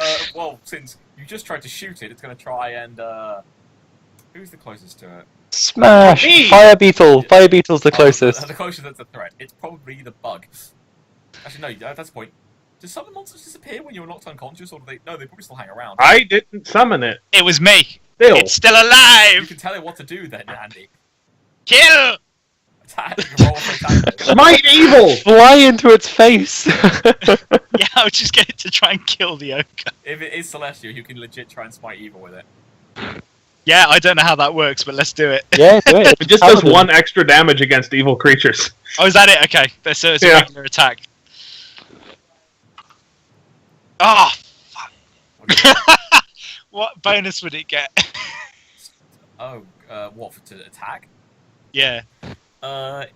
you just tried to shoot it, it's going to try and, who's the closest to it?
Smash!
Me!
Fire Beetle! Fire Beetle's the closest.
The closest that's a threat. It's probably the bug. Actually, no, that's the point. Do some of the monsters disappear when you're knocked unconscious, or do they? No, they probably still hang around.
I didn't summon it.
It was me.
Still.
It's still
You
alive.
can tell it what to do then, Andy.
Kill.
Attack, roll for attack.
Smite evil!
Fly into its face!
Yeah, I'll just get it to try and kill the ogre.
If it is celestial, you can legit try and smite evil with it.
Yeah, I don't know how that works, but let's do it.
Yeah, do it.
It just does 1 extra damage against evil creatures.
Oh, is that it? Okay, so it's a
Yeah.
regular attack. Oh,
What, do you want?
what bonus would it get?
What for to attack?
Yeah.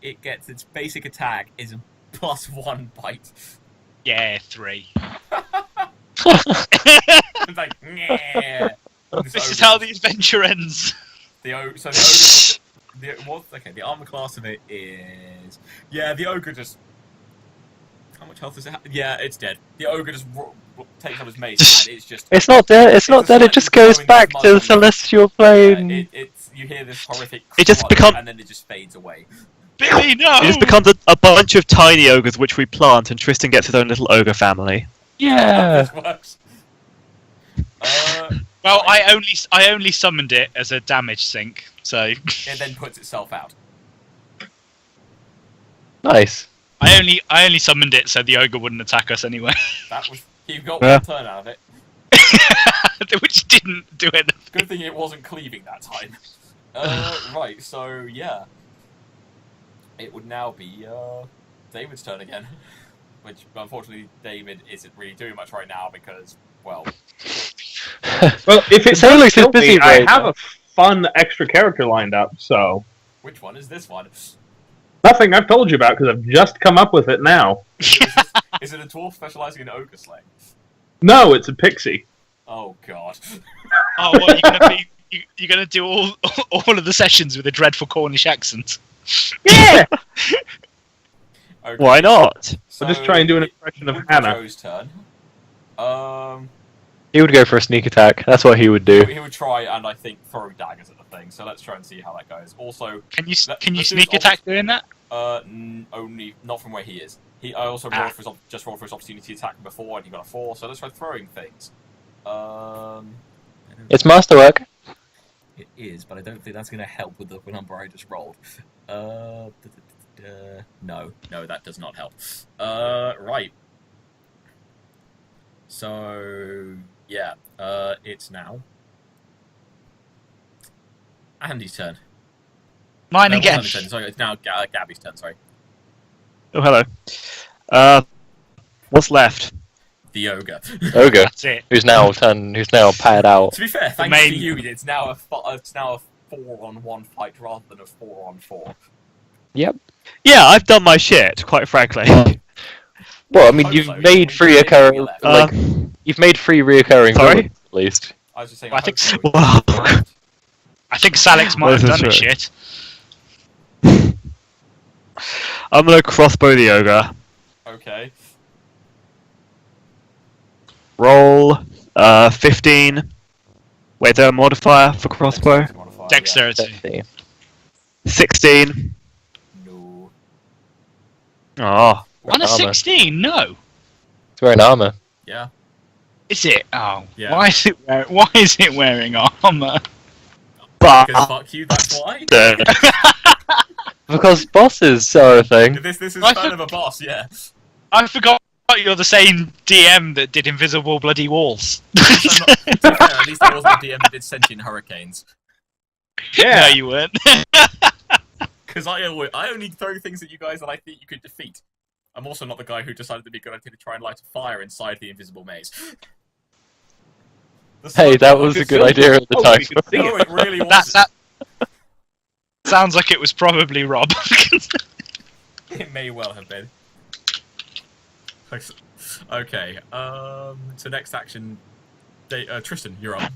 It gets its basic attack is a +1 bite.
Yeah, 3.
It's like, yeah.
This is how the adventure ends.
The ogre. The armor class of it is. Yeah, the ogre just. How much health does it have? Yeah, it's dead. The ogre just takes up his mace and it's just.
It's not dead, it's not
a
dead, it just goes
glowing
back to the
muzzle.
celestial plane.
You hear this horrific.
It just
crunch,
become-
and then it just fades away.
Billy, no!
It just becomes a bunch of tiny ogres which we plant, and Tristan gets his own little ogre family.
Yeah.
This works.
Well, I only summoned it as a damage sink, so
It then puts itself out.
Nice.
I only summoned it so the ogre wouldn't attack us anyway,
That was. You got
Yeah.
one turn out of it.
which didn't do anything.
Good thing it wasn't cleaving that time. Right, so yeah. It would now be David's turn again. Which, unfortunately, David isn't really doing much right now because, well...
Well, if it
Sounds
does
like
kill
he's busy
me, I
right
have
now.
a fun extra character lined up, so...
Which one is this one?
Nothing I've told you about, because I've just come up with it now.
Is it a dwarf specializing in ogre slaying?
No, it's a pixie.
Oh, God.
Oh, what, you're gonna be? You're gonna do all of the sessions with a dreadful Cornish accent?
Yeah!
Okay,
Why not?
So,
I'll just try and do an impression of
it would be
Hannah.
Joe's turn.
He would go for a sneak attack, that's what he would do.
He would try and, I think, throw daggers at the thing, so let's try and see how that goes. Also,
Can you
Let's
can you
do
sneak
this
attack doing that?
only, not from where he is. I also rolled for his opportunity attack before, and he got a 4, so let's try throwing things.
It's masterwork.
It is, but I don't think that's going to help with the number I just rolled. No, that does not help. Right. So, yeah, it's now Andy's turn.
Mine
No,
again.
not Andy's turn, sorry, it's now Gabby's turn, sorry.
Oh, hello. What's left?
The ogre.
Ogre,
That's it.
who's now paired out.
To be fair, thanks to you, it's now a 4-on-1 fight rather than a 4-on-4.
Yep.
Yeah, I've done my shit, quite frankly.
Well, I mean,
Hope
you've
so.
made three occurring, you've made three reoccurring
Sorry?
villains, at least.
I was just saying.
I think
so.
Wow.
I think Salix might have
This is
done his
true.
shit.
I'm gonna crossbow the ogre.
Okay.
Roll 15. Wait, there a modifier for crossbow?
Modifier,
Dexterity.
16.
Yeah. No.
Oh.
On a
Armor.
16? No.
It's wearing armor.
Yeah.
Is it? Oh.
Yeah.
Why is it wearing armor?
But
Because fuck you, that's why.
Because bosses are a thing.
This is
I
kind of a boss, yeah.
I forgot you're the same DM that did Invisible Bloody Walls.
To be fair, at least I wasn't the DM that did Sentient Hurricanes.
No, you weren't.
Because I only throw things at you guys that I think you could defeat. I'm also not the guy who decided to be good idea to try and light a fire inside the invisible maze.
Hey, that was a good idea at the time.
No, it really
That
wasn't.
sounds like it was probably Rob.
It may well have been. Okay, so next action... Tristan, you're up.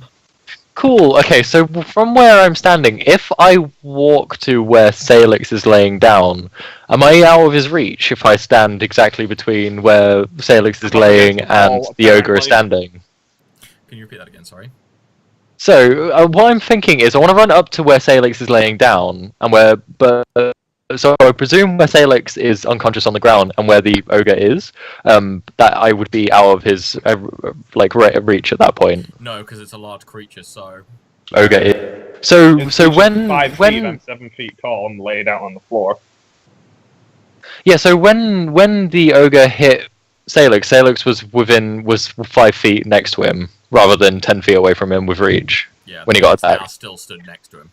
Cool. Okay, so from where I'm standing, if I walk to where Salix is laying down, am I out of his reach if I stand exactly between where Salix is laying and the ogre is standing?
Can you repeat that again, sorry?
So what I'm thinking is I want to run up to where Salix is laying down, and so I presume where Salix is unconscious on the ground and where the ogre is, that I would be out of his reach at that point.
No, because it's a large creature, so...
Ogre is. So when
5 feet and 7 feet tall and laid out on the floor.
Yeah, so when the ogre hit Salix was 5 feet next to him rather than 10 feet away from him with reach.
Yeah,
when he got
it's now
attacked.
still stood next to him.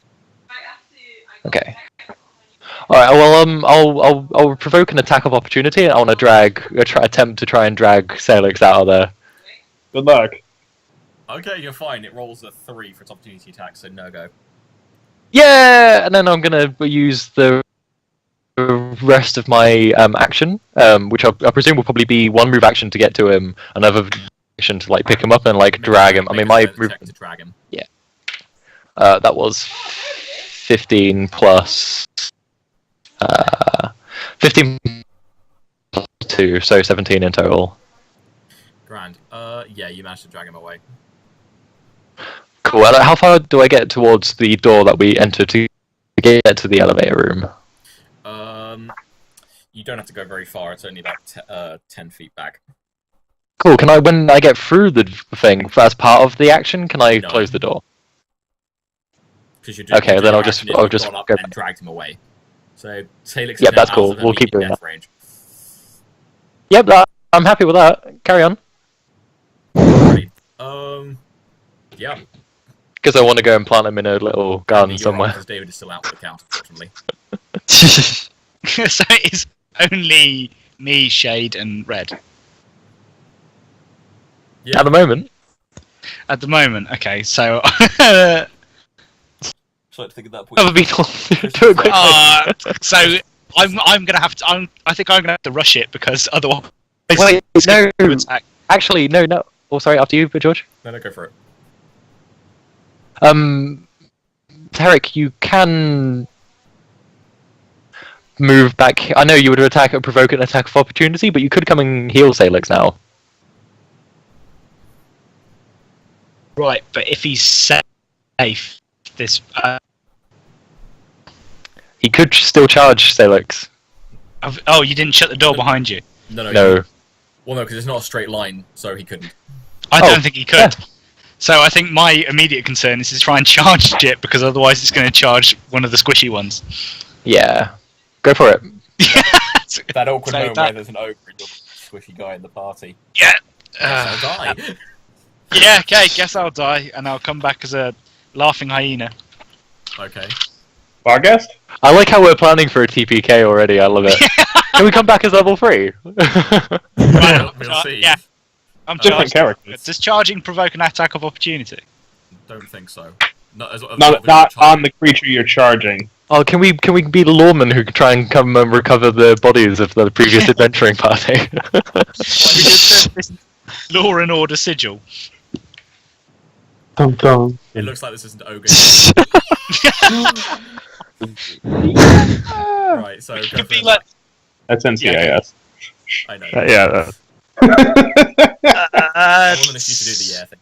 Okay. All right. Well, I'll provoke an attack of opportunity. I want to attempt to try and drag Salix out of there.
Good luck.
Okay, you're fine. It rolls a 3 for its opportunity attack, so no go.
Yeah, and then I'm gonna use the rest of my action, which I presume will probably be one move action to get to him, another action to pick him up and drag him. I mean, my move,
to drag him.
that was 15 plus 15 plus 2, so 17 in total.
Grand. Yeah, you managed to drag him away.
Cool. And how far do I get towards the door that we entered to get to the elevator room?
You don't have to go very far. It's only about 10 feet back.
Cool. Can I, when I get through the thing, as part of the action, can I
No.
close the door?
Because you're
Okay, then I'll just
gone
go
up and
back.
dragged him away. So Salix
Yep,
is now
that's
out
cool.
of
We'll keep
immediate
doing
death range.
Yep, I'm happy with that. Carry on.
Alrighty. Yeah.
Because I want to go and plant him in a little garden
You're right,
somewhere.
because David is still out for the count, unfortunately.
So it's only me, Shade, and Red.
Yeah.
At the moment.
At the moment, okay, so...
So to think at that point.
Have a beat do it quickly.
so I'm gonna have to... I think I'm gonna have to rush it, because otherwise...
Wait,
it's
no.
gonna attack.
Actually, no. Oh, sorry, after you, George.
No, go for it.
Tarek, you can move back. I know you would provoke an attack of opportunity, but you could come and heal Salix now.
Right, but if he's safe, this...
He could still charge Salix.
oh, you didn't shut the door behind you?
No. Well, no, because it's not a straight line, so he couldn't.
I
Oh,
don't think he could.
yeah.
So I think my immediate concern is to try and charge it, because otherwise it's going to charge one of the squishy ones.
Yeah. Go for it.
That awkward
So
moment
that-
where there's an ogre and you're the squishy guy in the party.
Yeah.
Guess I'll die.
Yeah, okay, guess I'll die, and I'll come back as a laughing hyena.
Okay.
Our guest?
I like how we're planning for a TPK already. I love it. Can we come back as level 3?
Right,
We'll see.
Yeah. I'm
Different
charging.
characters.
Does charging provoke an attack of opportunity?
Don't think so. Not
Not on the creature you're charging.
Oh, can we be the lawmen who can try and come and recover the bodies of the previous adventuring party?
Law and Order sigil.
Dum dum.
It looks like this isn't ogre. Right, so go
Could
for
be
the-
like
That's NCIS.
I know.
Yeah.
I wasn't if you should do the thing.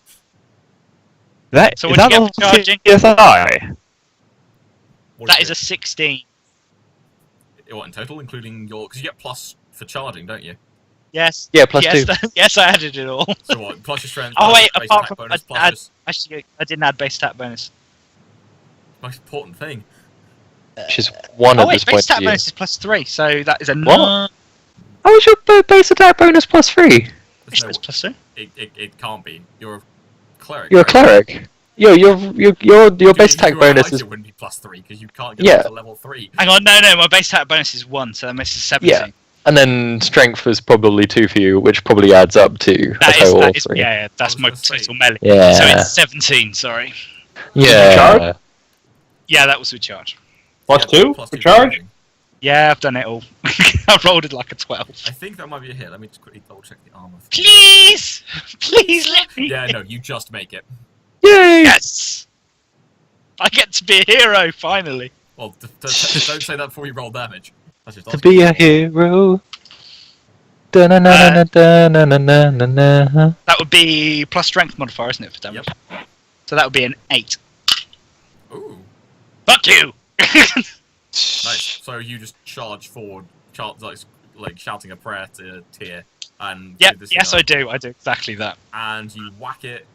That
So
is
what
that
do you
on
get for charging?
CSI?
What
that
is
is a 16.
What in total, including your? Because you get plus for charging, don't you?
Yes.
Yeah, plus
yes,
2.
yes, I added it all.
So what? Plus your strength.
Oh
plus
wait,
base
apart
attack
from
bonus, plus
actually, I didn't add base stat bonus.
most important thing.
Which is 1
Oh
at
wait,
this
base
point.
stat
For you.
bonus is +3, so that is a
What?
9.
How is your base attack bonus +3?
There's no,
It's +2.
it can't be. You're a cleric.
You're a
right?
cleric. Your base attack bonus is
It wouldn't be +3 because you can't get
Yeah.
up to level 3.
Hang on, no, my base stat bonus is 1, so that makes it 17.
Yeah. And then strength is probably 2 for you, which probably adds up to a
That is,
total of 3.
yeah, that's
I was
my
gonna say-
total melee.
Yeah.
So it's 17, sorry.
Yeah.
Charge?
Yeah, that was with charge.
Plus
Yeah,
2
plus
for
2
charge?
charging.
Yeah, I've done it all. I rolled it like a 12.
I think that might be a hit. Let me just quickly double check the armor.
Please! Please let me!
Yeah, no, you just make it.
Yay!
Yes! I get to be a hero, finally.
Well, don't say that before you roll damage. That's just
To be a hero. Da-na-na-na-na-na-na-na-na-na.
That would be plus strength modifier, isn't it, for damage?
Yep.
So that would be an 8.
Ooh,
Fuck you!
nice. So you just charge forward, like shouting a prayer to Tyr, and
Yep,
give this
yes
thing
I do. I do exactly that.
up, and you whack it,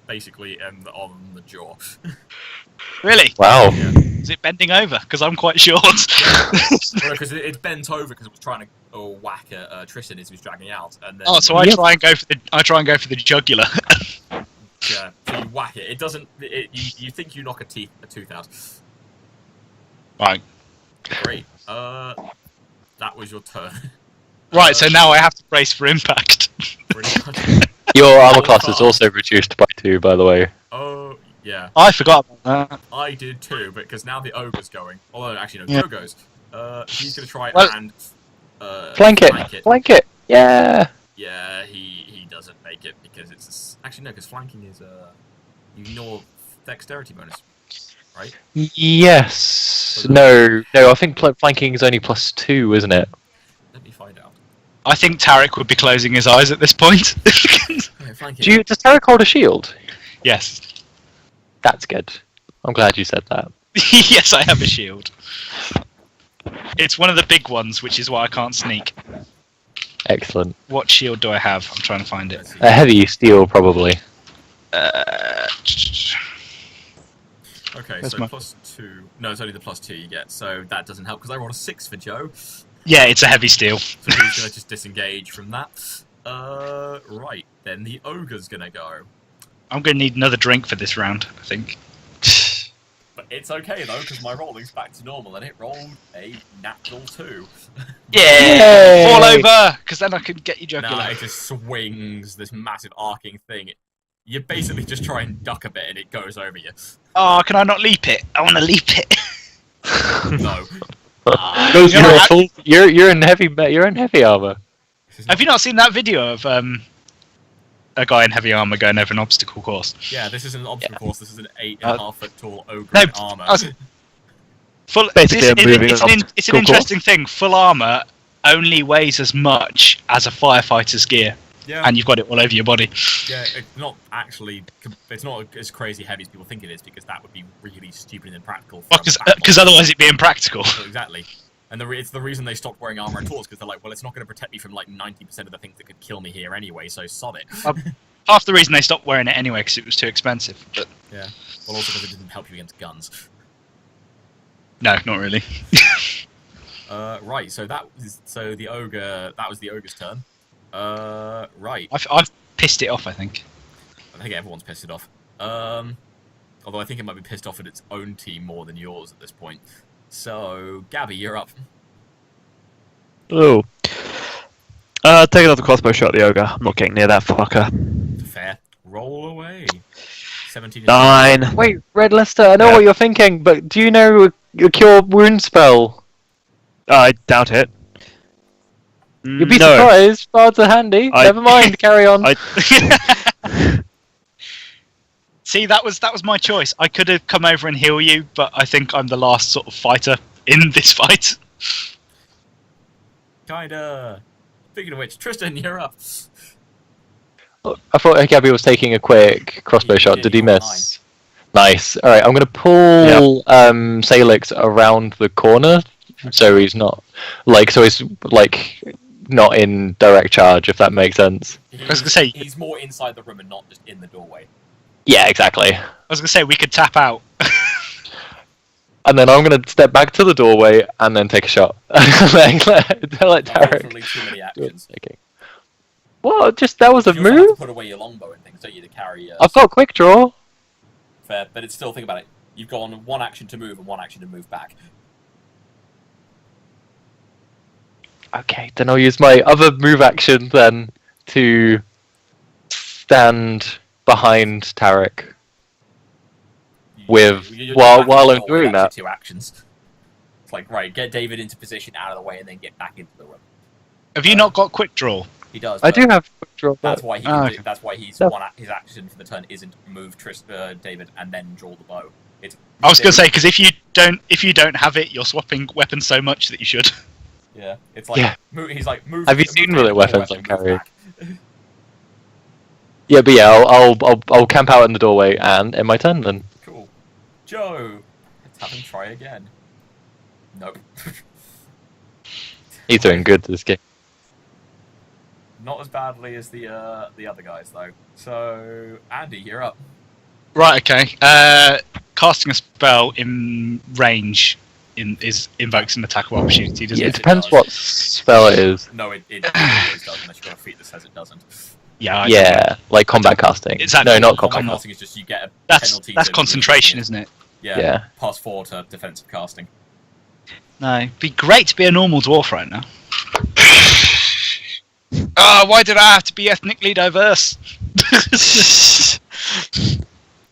basically, on the jaw.
Really?
Wow.
Yeah.
Is it bending over? Because I'm quite short.
Because it's bent over because it was trying to whack at Tristan as he was dragging out, and then
Oh, so I
Yep.
try and go for the jugular.
yeah, so you whack it. It doesn't. You think you knock a tooth out.
Right.
Great. That was your turn.
Right, so now I have to brace for impact.
Pretty much.
Your armor class is also reduced by 2, by the way.
Oh yeah,
I forgot about that.
I did too, but because now the ogre's going. Although actually no,
Yeah.
Joe goes. He's gonna try
Well-
and
Flank it! Flank it! Yeah!
Yeah, he doesn't make it because it's actually no, because flanking is you ignore dexterity bonus, right?
Yes. No, I think flanking is only +2, isn't it?
Let me find out.
I think Tarek would be closing his eyes at this point.
Yeah, flanking.
Does Tarek hold a shield?
Yes.
That's good. I'm glad you said that.
Yes, I have a shield. It's one of the big ones, which is why I can't sneak.
Excellent.
What shield do I have? I'm trying to find it.
Let's see.
A heavy steel, probably.
Okay,
Where's
so
my-
+2. No, it's only the +2 you get, so that doesn't help because I rolled a 6 for Joe.
Yeah, it's a heavy steel.
So he's gonna just disengage from that. Right, then the ogre's gonna go.
I'm going to need another drink for this round, I think.
But it's okay though, because my rolling's back to normal and it rolled a natural 2.
Yay!
Fall over, because then I can get you jugular.
Nah, it just swings this massive arcing thing. You basically just try and duck a bit and it goes over you.
Oh, can I not leap it? I want to leap it.
No.
Goes
You know,
for
I-
full.
You're in heavy armor.
Have you not seen that video of a guy in heavy armor going over an obstacle course?
Yeah, this isn't an obstacle course, this is an 8.5 foot tall ogre
No,
in armor.
I was- Full,
Basically
it's,
a moving
it's an
obstacle
interesting thing. Full armor only weighs as much as a firefighter's gear,
Yeah,
and you've got it all over your body.
yeah, it's not actually, it's not as crazy heavy as people think it is, because that would be really stupid and impractical. for a battle.
Because otherwise it'd be impractical.
So exactly. And it's the reason they stopped wearing armor at all, because they're like, well, it's not going to protect me from like 90% of the things that could kill me here anyway, so sod it.
Half the reason they stopped wearing it anyway, because it was too expensive. But
Yeah. Well, also because it didn't help you against guns.
no, not really.
Right. So that was the ogre. That was the ogre's turn. Right.
I've pissed it off, I think.
I think everyone's pissed it off. Although I think it might be pissed off at its own team more than yours at this point. So, Gabby, you're up.
Oh. I'll take another crossbow shot at the ogre. I'm not getting near that fucker.
Fair. Roll away. 17.
9.
Wait, Red Lester, I know what you're thinking, but do you know a cure wound spell?
I doubt it.
You'd be
No.
surprised. Bards are handy. Never mind. Carry on.
See, that was my choice. I could have come over and heal you, but I think I'm the last sort of fighter in this fight.
Kinda. Speaking of which, Tristan, you're up.
I thought Gabby was taking a quick crossbow shot. Did he miss? Nice. All right, I'm gonna pull Salix around the corner, so he's not he's not in direct charge, if that makes sense.
I was gonna say
he's more inside the room and not just in the doorway.
Yeah, exactly.
I was gonna say we could tap out.
And then I'm gonna step back to the doorway and then take a shot. let Tarek.
Unfortunately, too many actions.
Well, that was a
You also have
move.
to put away your longbow and things, don't you, to carry...
I've got quick draw.
Fair, but it's still, think about it. You've got one action to move and one action to move back.
Okay, then I'll use my other move action then to stand behind Tarek. While I'm doing that.
2 actions. It's like, right, get David into position out of the way and then get back into the room.
Have you not got quick draw?
He does.
I do have quick draw.
That's why he.
okay.
That's why his action for the turn isn't move David and then draw the bow. It's
I was gonna say because if you don't have it, you're swapping weapons so much that you should.
Yeah, it's like he's like move.
Have you seen
move
melee weapons
weapon,
I'm
move
carrying?
back.
Yeah, but I'll camp out in the doorway and end my turn then.
Cool. Joe, let's have him try again. Nope.
He's doing good this game.
Not as badly as the other guys though. So Andy, you're up.
Right. Okay. Casting a spell in range invokes an attack of opportunity. Doesn't
Yeah,
it?
it depends what spell it is.
No, it always does unless you've got a feat that says it doesn't.
Yeah.
Yeah, like combat casting.
Exactly.
No, not
Combat
combat.
casting is just you get a
That's
penalty.
concentration, isn't it?
Yeah.
Yeah.
+4 to defensive casting.
No. It'd be great to be a normal dwarf right now. Why did I have to be ethnically diverse?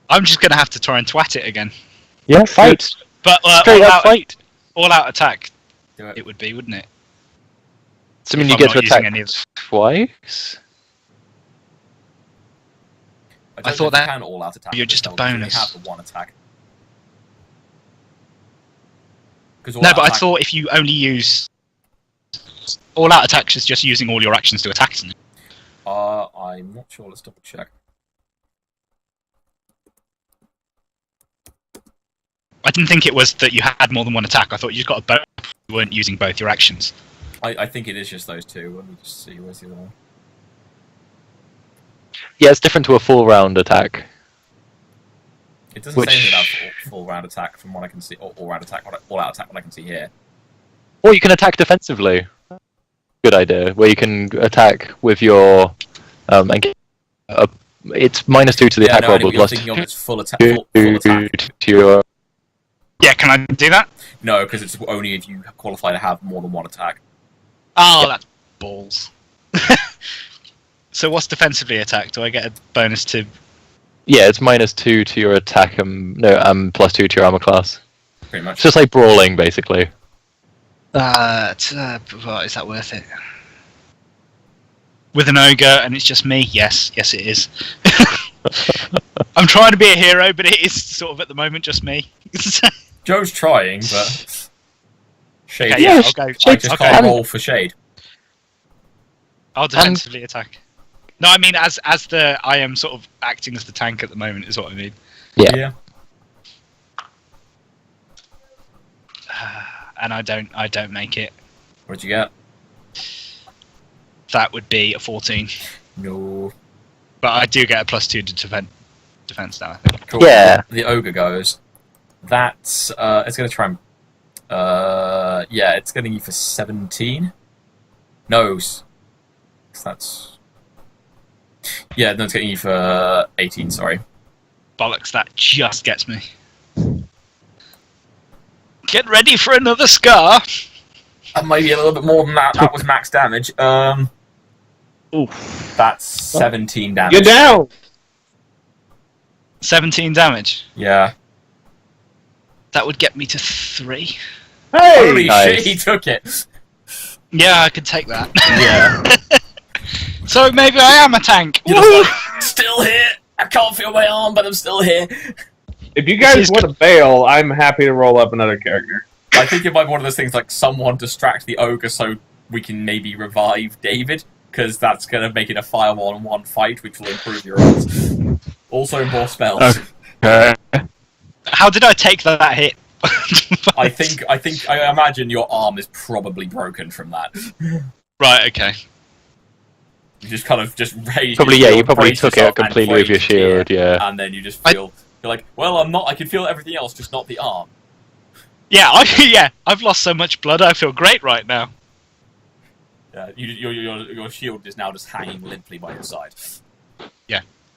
I'm just gonna have to try and twat it again.
Yeah, fight.
But
Straight up fight.
all out attack.
Do it.
It would be, wouldn't it?
So I mean
If
you
I'm
get to
not using
attack
any of-
twice?
I
thought
don't know if
that
you can all out attack.
you're just a
because you only
bonus.
have the one attack.
No, but I thought if you only use all out attacks is just using all your actions to attack, isn't it?
I'm not sure. Let's double check.
I didn't think it was that you had more than one attack. I thought you just got a bonus. You weren't using both your actions.
I think it is just those two. Let me just see. Where's the other one?
Yeah, it's different to a full round attack.
It doesn't say anything about full round attack from what I can see, or all round attack, all out attack, what I can see here.
Or you can attack defensively. Good idea. Where you can attack with your and get it's -2 to the attack roll, but
you're
plus
thinking of its full attack.
to
Full attack.
your.
Yeah, can I do that?
No, because it's only if you qualify to have more than one attack.
Oh, that's balls. So what's defensively attack? Do I get a bonus to...
Yeah, it's -2 to your attack and +2 to your armor class.
Pretty much.
It's just like brawling, basically.
Well, is that worth it? With an ogre and it's just me? Yes, it is. I'm trying to be a hero, but it is sort of at the moment just me.
Joe's trying, but shade.
Okay,
Yeah,
I'll go.
I just
Okay.
can't roll for shade.
I'll defensively attack. No, I mean I am sort of acting as the tank at the moment is what I mean.
Yeah.
And I don't make it.
What'd you get?
That would be a 14.
No.
But I do get a +2 to defense now, I think.
Cool.
Yeah.
The ogre goes. That's it's gonna try and it's getting you for 17. No. That's no, it's getting you for 18, sorry.
Bollocks, that just gets me. Get ready for another scar!
Maybe a little bit more than that. That was max damage.
Oof.
That's 17 damage.
You're down!
17 damage.
Yeah.
That would get me to 3.
Hey!
Holy
Nice.
shit, he took it!
Yeah, I could take that.
Yeah.
So maybe I am a tank.
You're just like, still here! I can't feel my arm, but I'm still here.
If you guys want to bail, I'm happy to roll up another character.
I think it might be one of those things like someone distract the ogre so we can maybe revive David, because that's going to make it a 5-on-1 fight, which will improve your odds. Also, more spells.
Okay.
How did I take that hit?
I imagine your arm is probably broken from that.
Right, okay.
You just kind of just raise.
Probably,
your
yeah,
shield,
you probably
brace
took
yourself,
it completely
and
with your
point here,
shield, yeah.
And then you just feel you're like, well, I'm not. I can feel everything else, just not the arm.
Yeah, I've lost so much blood. I feel great right now.
Yeah, your shield is now just hanging limply by your side.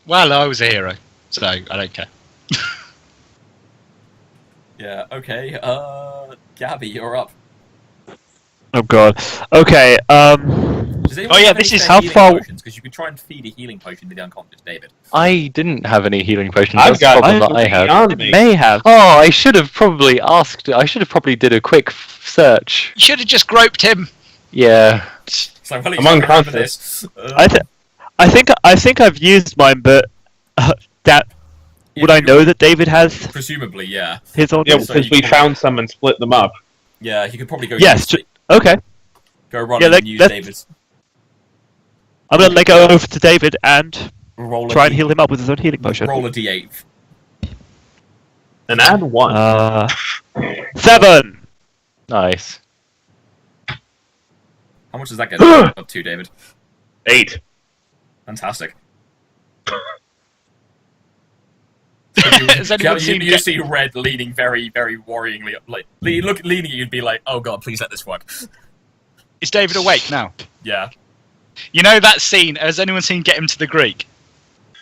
Well, I was a hero, so I don't care.
Yeah. Okay. Gabby, you're up.
Oh god. Okay.
Does anyone
Oh, yeah,
have
this
any
is
spare
how
healing
far-
potions? Because you could try and feed a healing potion to the unconscious David.
I didn't have any healing potions.
I've
That's the
got
problem that I have.
on me.
May have.
Oh, I should have probably asked. I should have probably did a quick search.
You should have just groped him.
Yeah.
So well,
I'm unconscious.
This.
I think I've used mine, but that would I know that David has
Presumably, yeah.
his own?
Yeah,
So
because
you
we
can-
found some and split them up.
Yeah, he could probably go.
Yes.
use,
Okay.
go run
Yeah,
and use
let's-
David's.
I'm gonna let go over to David and
Roll a
try and
D-
heal him up with his own healing potion.
Roll a d8.
And add 1.
7.
Nice.
How much does that get up to, David?
8.
Fantastic.
Has anyone
You
seen
just see Red leaning very, very worryingly, leaning at you and be like, "Oh God, please let this work."
Is David awake now?
Yeah.
You know that scene? Has anyone seen Get Him to the Greek?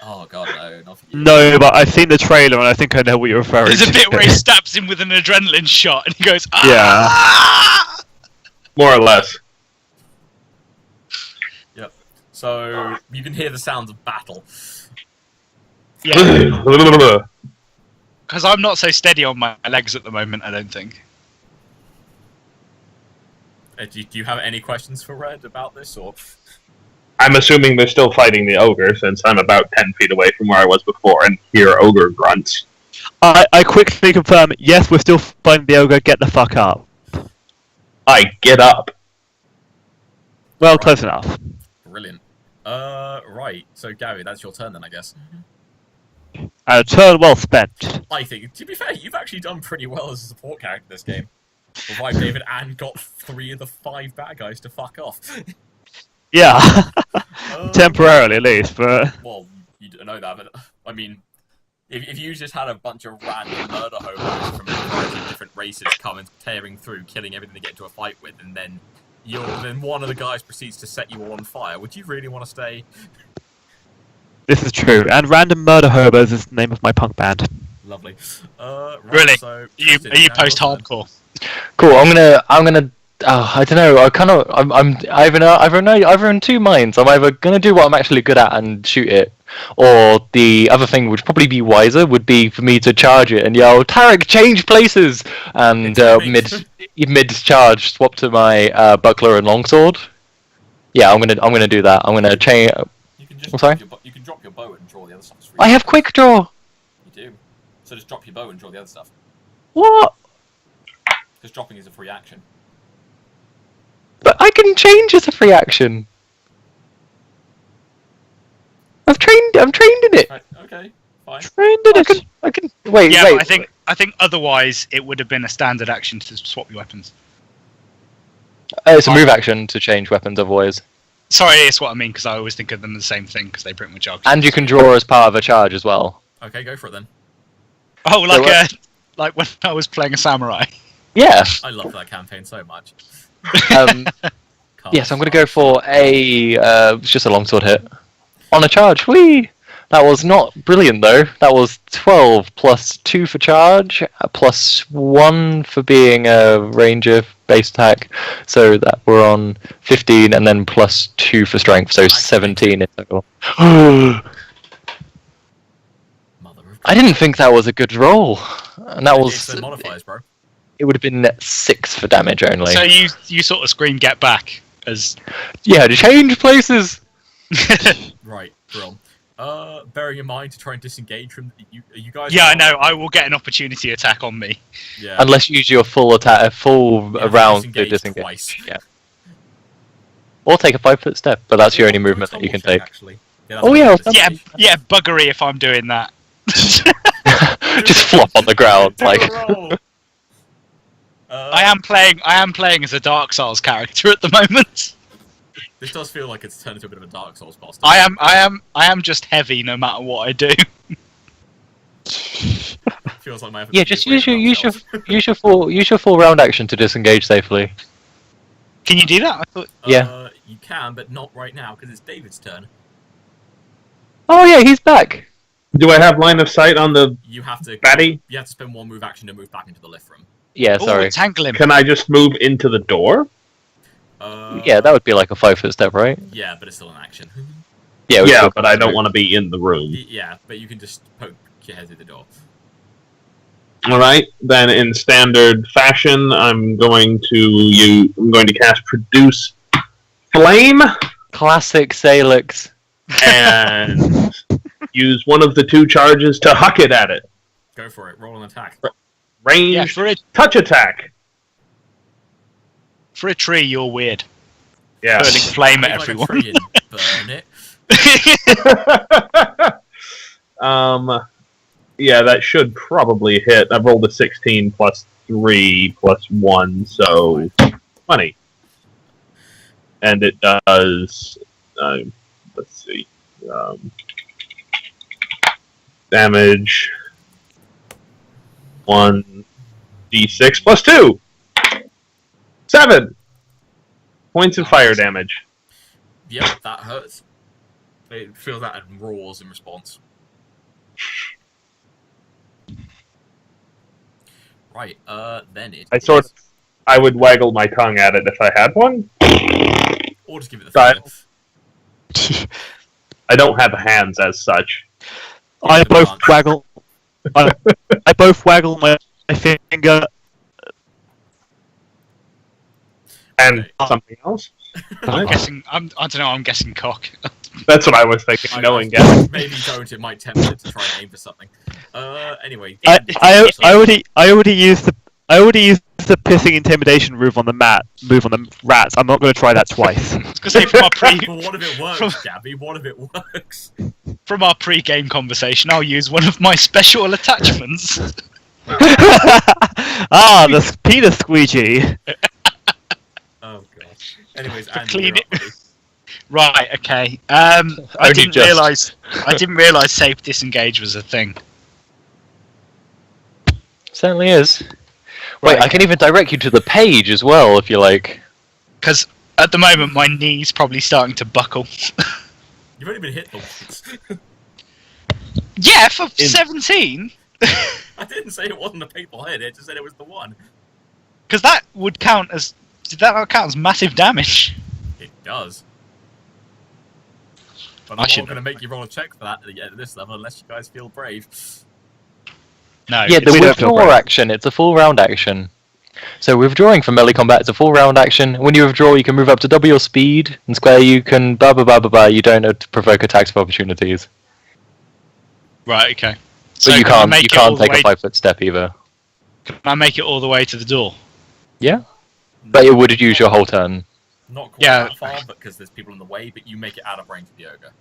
Oh God, no, not for you.
No, but I've seen the trailer and I think I know what you're referring
There's
to.
a bit where he stabs him with an adrenaline shot and he goes, "Ah!"
More or less.
Yep. So you can hear the sounds of battle.
Yeah,
Well,
because I'm not so steady on my legs at the moment, I don't think.
Do you have any questions for Red about this, or?
I'm assuming they're still fighting the ogre, since I'm about 10 feet away from where I was before, and hear ogre grunts.
I quickly confirm, yes, we're still fighting the ogre, get the fuck up.
I get up.
Well, close enough.
Brilliant. Right. So Gary, that's your turn then, I guess.
A turn well spent.
I think, to be fair, you've actually done pretty well as a support character this game. Revived David and got 3 of the 5 bad guys to fuck off.
Yeah. Temporarily, at least, but...
Well, you don't know that, but I mean, if you just had a bunch of random murder hobos from a variety of different races coming, tearing through, killing everything they get into a fight with, and then one of the guys proceeds to set you all on fire, would you really want to stay?
This is true. And Random Murder Hobos is the name of my punk band.
Lovely. Right,
Really?
So,
Are you post-hardcore?
Cool. I'm gonna. I don't know. I'm either in 2 minds. I'm either gonna do what I'm actually good at and shoot it, or the other thing, which probably be wiser, would be for me to charge it and yell, "Tarek, change places!" and mid charge, swap to my buckler and longsword. Yeah, I'm gonna do that. I'm gonna change.
You can just
I'm sorry?
you can drop your bow and draw the other stuff. It's
I
really
have quick draw.
You do. So just drop your bow and draw the other stuff.
What?
Because dropping is a free action.
But I can change as a free action. I'm trained in it.
Right, okay, fine.
Trained in it. I can. Wait.
Yeah,
wait.
but I think otherwise it would have been a standard action to swap your weapons.
It's a move action to change weapons otherwise.
Sorry, it's what I mean, because I always think of them the same thing, because they pretty much are.
And you can draw as part of a charge as well.
Okay, go for it then.
Oh, like when I was playing a samurai.
Yeah.
I love that campaign so much.
Yes, I'm going to go for a. It's just a longsword hit. On a charge. Whee! That was not brilliant though. That was 12 plus 2 for charge, plus 1 for being a ranger base attack. So that we're on 15, and then plus 2 for strength, so 17 in total. I didn't think that was a good roll. And that was...
the modifiers, bro.
It would have been 6 for damage only.
So you sort of scream "get back" as
Yeah, to change places.
Right, bro. Bearing in mind to try and disengage from you guys.
Yeah, I know. I will get an opportunity attack on me.
Yeah.
Unless you use your full attack, round to disengage.
Twice.
Yeah. Or take a 5-foot step, but that's your only movement that you can take.
Actually.
Oh yeah,
Yeah, buggery if I'm doing that.
just flop on the ground like.
I am playing as a Dark Souls character at the moment.
This does feel like it's turned into a bit of a Dark Souls boss.
I am just heavy no matter what I do.
Feels like my
Yeah, just use your full round action to disengage safely.
Can you do that? I thought.
Yeah.
You can, but not right now because it's David's turn.
Oh yeah, he's back.
Do I have line of sight on the
You have to.
baddie?
You have to spend one move action to move back into the lift room.
Yeah,
Oh,
sorry.
tangle him.
Can I just move into the door?
Yeah, that would be like a 5-foot step, right?
Yeah, but it's still an action.
Yeah.
Yeah, but I don't want to be in the room.
Yeah, but you can just poke your head through the door.
Alright, then in standard fashion, I'm going to cast Produce Flame
Classic Salix.
and use one of the 2 charges to huck it at it.
Go for it. Roll an attack.
Range
Yeah, for
touch attack.
a tree, you're weird.
Yeah.
Burning flame at
Like a
everyone.
tree and burn it.
Yeah, that should probably hit. I've rolled a 16 plus 3 plus 1, so 20. And it does, let's see, damage 1d6 plus 2! 7 points of fire damage.
Yep, that hurts. It feels that and roars in response. Right, then it
I would waggle my tongue at it if I had one.
Or just give it the finger.
I don't have hands as such.
I both waggle my finger.
And something else?
I'm guessing. I don't know. I'm guessing cock.
That's what I was thinking.
I
Knowing
know.
guess.
Maybe don't. It might tempt it to try and aim for something. Anyway.
I already used the pissing intimidation move on the rats. I'm not going to try that twice.
Because from our
Well, what if it works, Gabby? What if it works?
from our pre-game conversation, I'll use one of my special attachments.
The penis squeegee.
Oh god. Anyways,
For
Andy,
clean
you're
it.
up, buddy.
Right. Okay. I didn't realize safe disengage was a thing.
Certainly is. Wait, I can even direct you to the page as well if you like.
Because at the moment, my knee's probably starting to buckle.
You've only been hit the once.
Yeah, for 17.
I didn't say it wasn't a painful hit. I just said it was the one.
Because that would count as. Did that not count as massive damage?
It does. But
I
I'm
should
not going to make you roll a check for that at this level unless you guys feel brave.
No.
Yeah, the
we don't feel
withdraw
brave.
action, it's a full round action. So withdrawing from melee combat is a full round action. When you withdraw, you can move up to double your speed, and square you can blah blah blah blah blah. You don't know to provoke attacks of opportunities.
Right. Okay.
But you
can I
can't
make
you
it all
can't
the
take a
way-
5-foot step either.
Can I make it all the way to the door?
Yeah, but it would use your whole turn.
Not quite
Yeah.
that far, because there's people in the way, but you make it out of range of the ogre.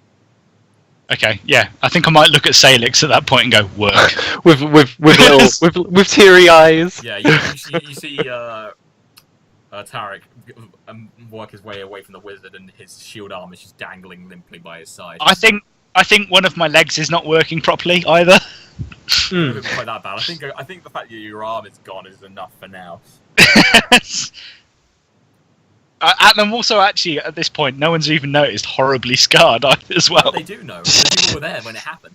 Okay. Yeah. I think I might look at Salix at that point and go work.
with little with teary eyes.
Yeah, you see Tarek work his way away from the wizard, and his shield arm is just dangling limply by his side.
I think one of my legs is not working properly either.
It wouldn't be quite that bad. I think the fact that your arm is gone is enough for now.
And I'm also actually at this point, no one's even noticed horribly scarred as well.
They do know. The people were there when it happened.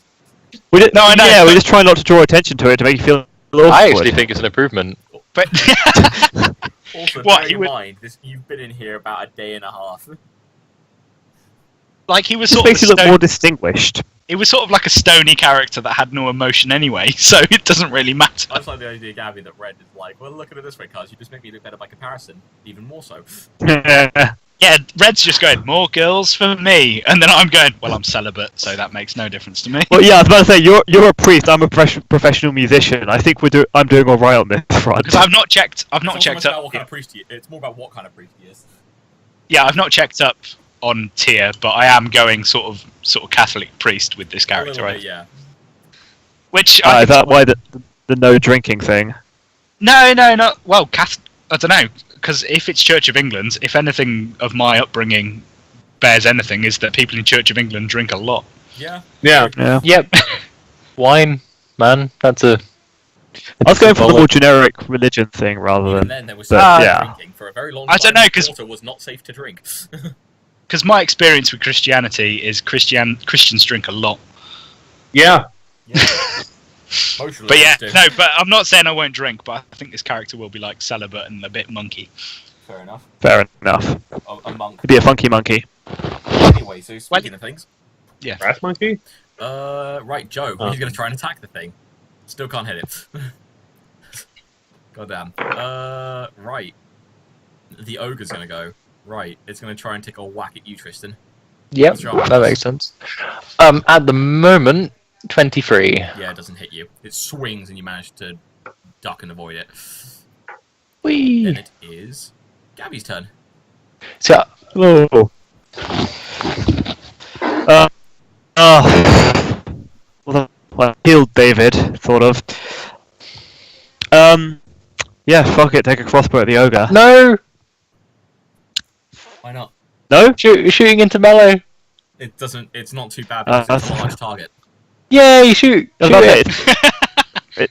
No,
I know,
Yeah,
but-
we're just trying not to draw attention to it to make you feel awkward.
I actually think it's an improvement.
But
Also,
What,
bear
he
in
would-
mind, you've been in here about a day and a half.
like he was
It
sort of
makes you look more distinguished.
it was sort of like a stony character that had no emotion anyway, so it doesn't really matter.
I just like the idea, Gabby, that Red is like, well, look at it this way, cuz you just make me look better by comparison, even more so.
Yeah, Red's just going, more girls for me, and then I'm going, well, I'm celibate, so that makes no difference to me.
Well, yeah, I was about to say you're a priest. I'm a professional musician. I think I'm doing all right on this front.
Because I've not checked. I've not
It's not so
checked
much about
up.
what kind of priest he is. It's more about what kind of priest he is.
Yeah, I've not checked up on tier, but I am going sort of Catholic priest with this
A
character,
little
right?
bit, yeah.
Which
Is that why the no drinking thing?
No. Well, I don't know, because if it's Church of England, if anything of my upbringing bears anything, is that people in Church of England drink a lot.
Yeah.
Yeah.
Yeah.
Yep. Wine, man. That's a.
I was going for the
symbolic.
more generic religion thing rather
Even
than.
then, there was
but,
some
yeah.
drinking for a very long
I
time.
don't know, 'cause-
water was not safe to drink.
Because my experience with Christianity is Christians drink a lot.
Yeah.
Most
But yeah,
religions do.
no, but I'm not saying I won't drink, but I think this character will be like celibate and a bit monkey.
Fair enough.
Fair enough.
A monk.
Be a funky monkey.
Anyway, so speaking of things,
Brass monkey?
right, Joe,
Oh.
he's going to try and attack the thing. Still can't hit it. Goddamn. Right. The ogre's going to go. Right, it's going to try and take a whack at you, Tristan.
Yep,
What's your
that makes sense. At the moment, 23.
Yeah, it doesn't hit you. It swings and you manage to duck and avoid it.
Whee!
Then it is Gabby's turn.
So,
Oh. Well, I killed David, sort of. Yeah, fuck it. Take a crossbow at the ogre.
no!
Why not?
No?
Shooting into melee.
It doesn't. It's not too bad because it's a
that's-
large target.
Yay, shoot!
I
Shoot
was
it.
about to say,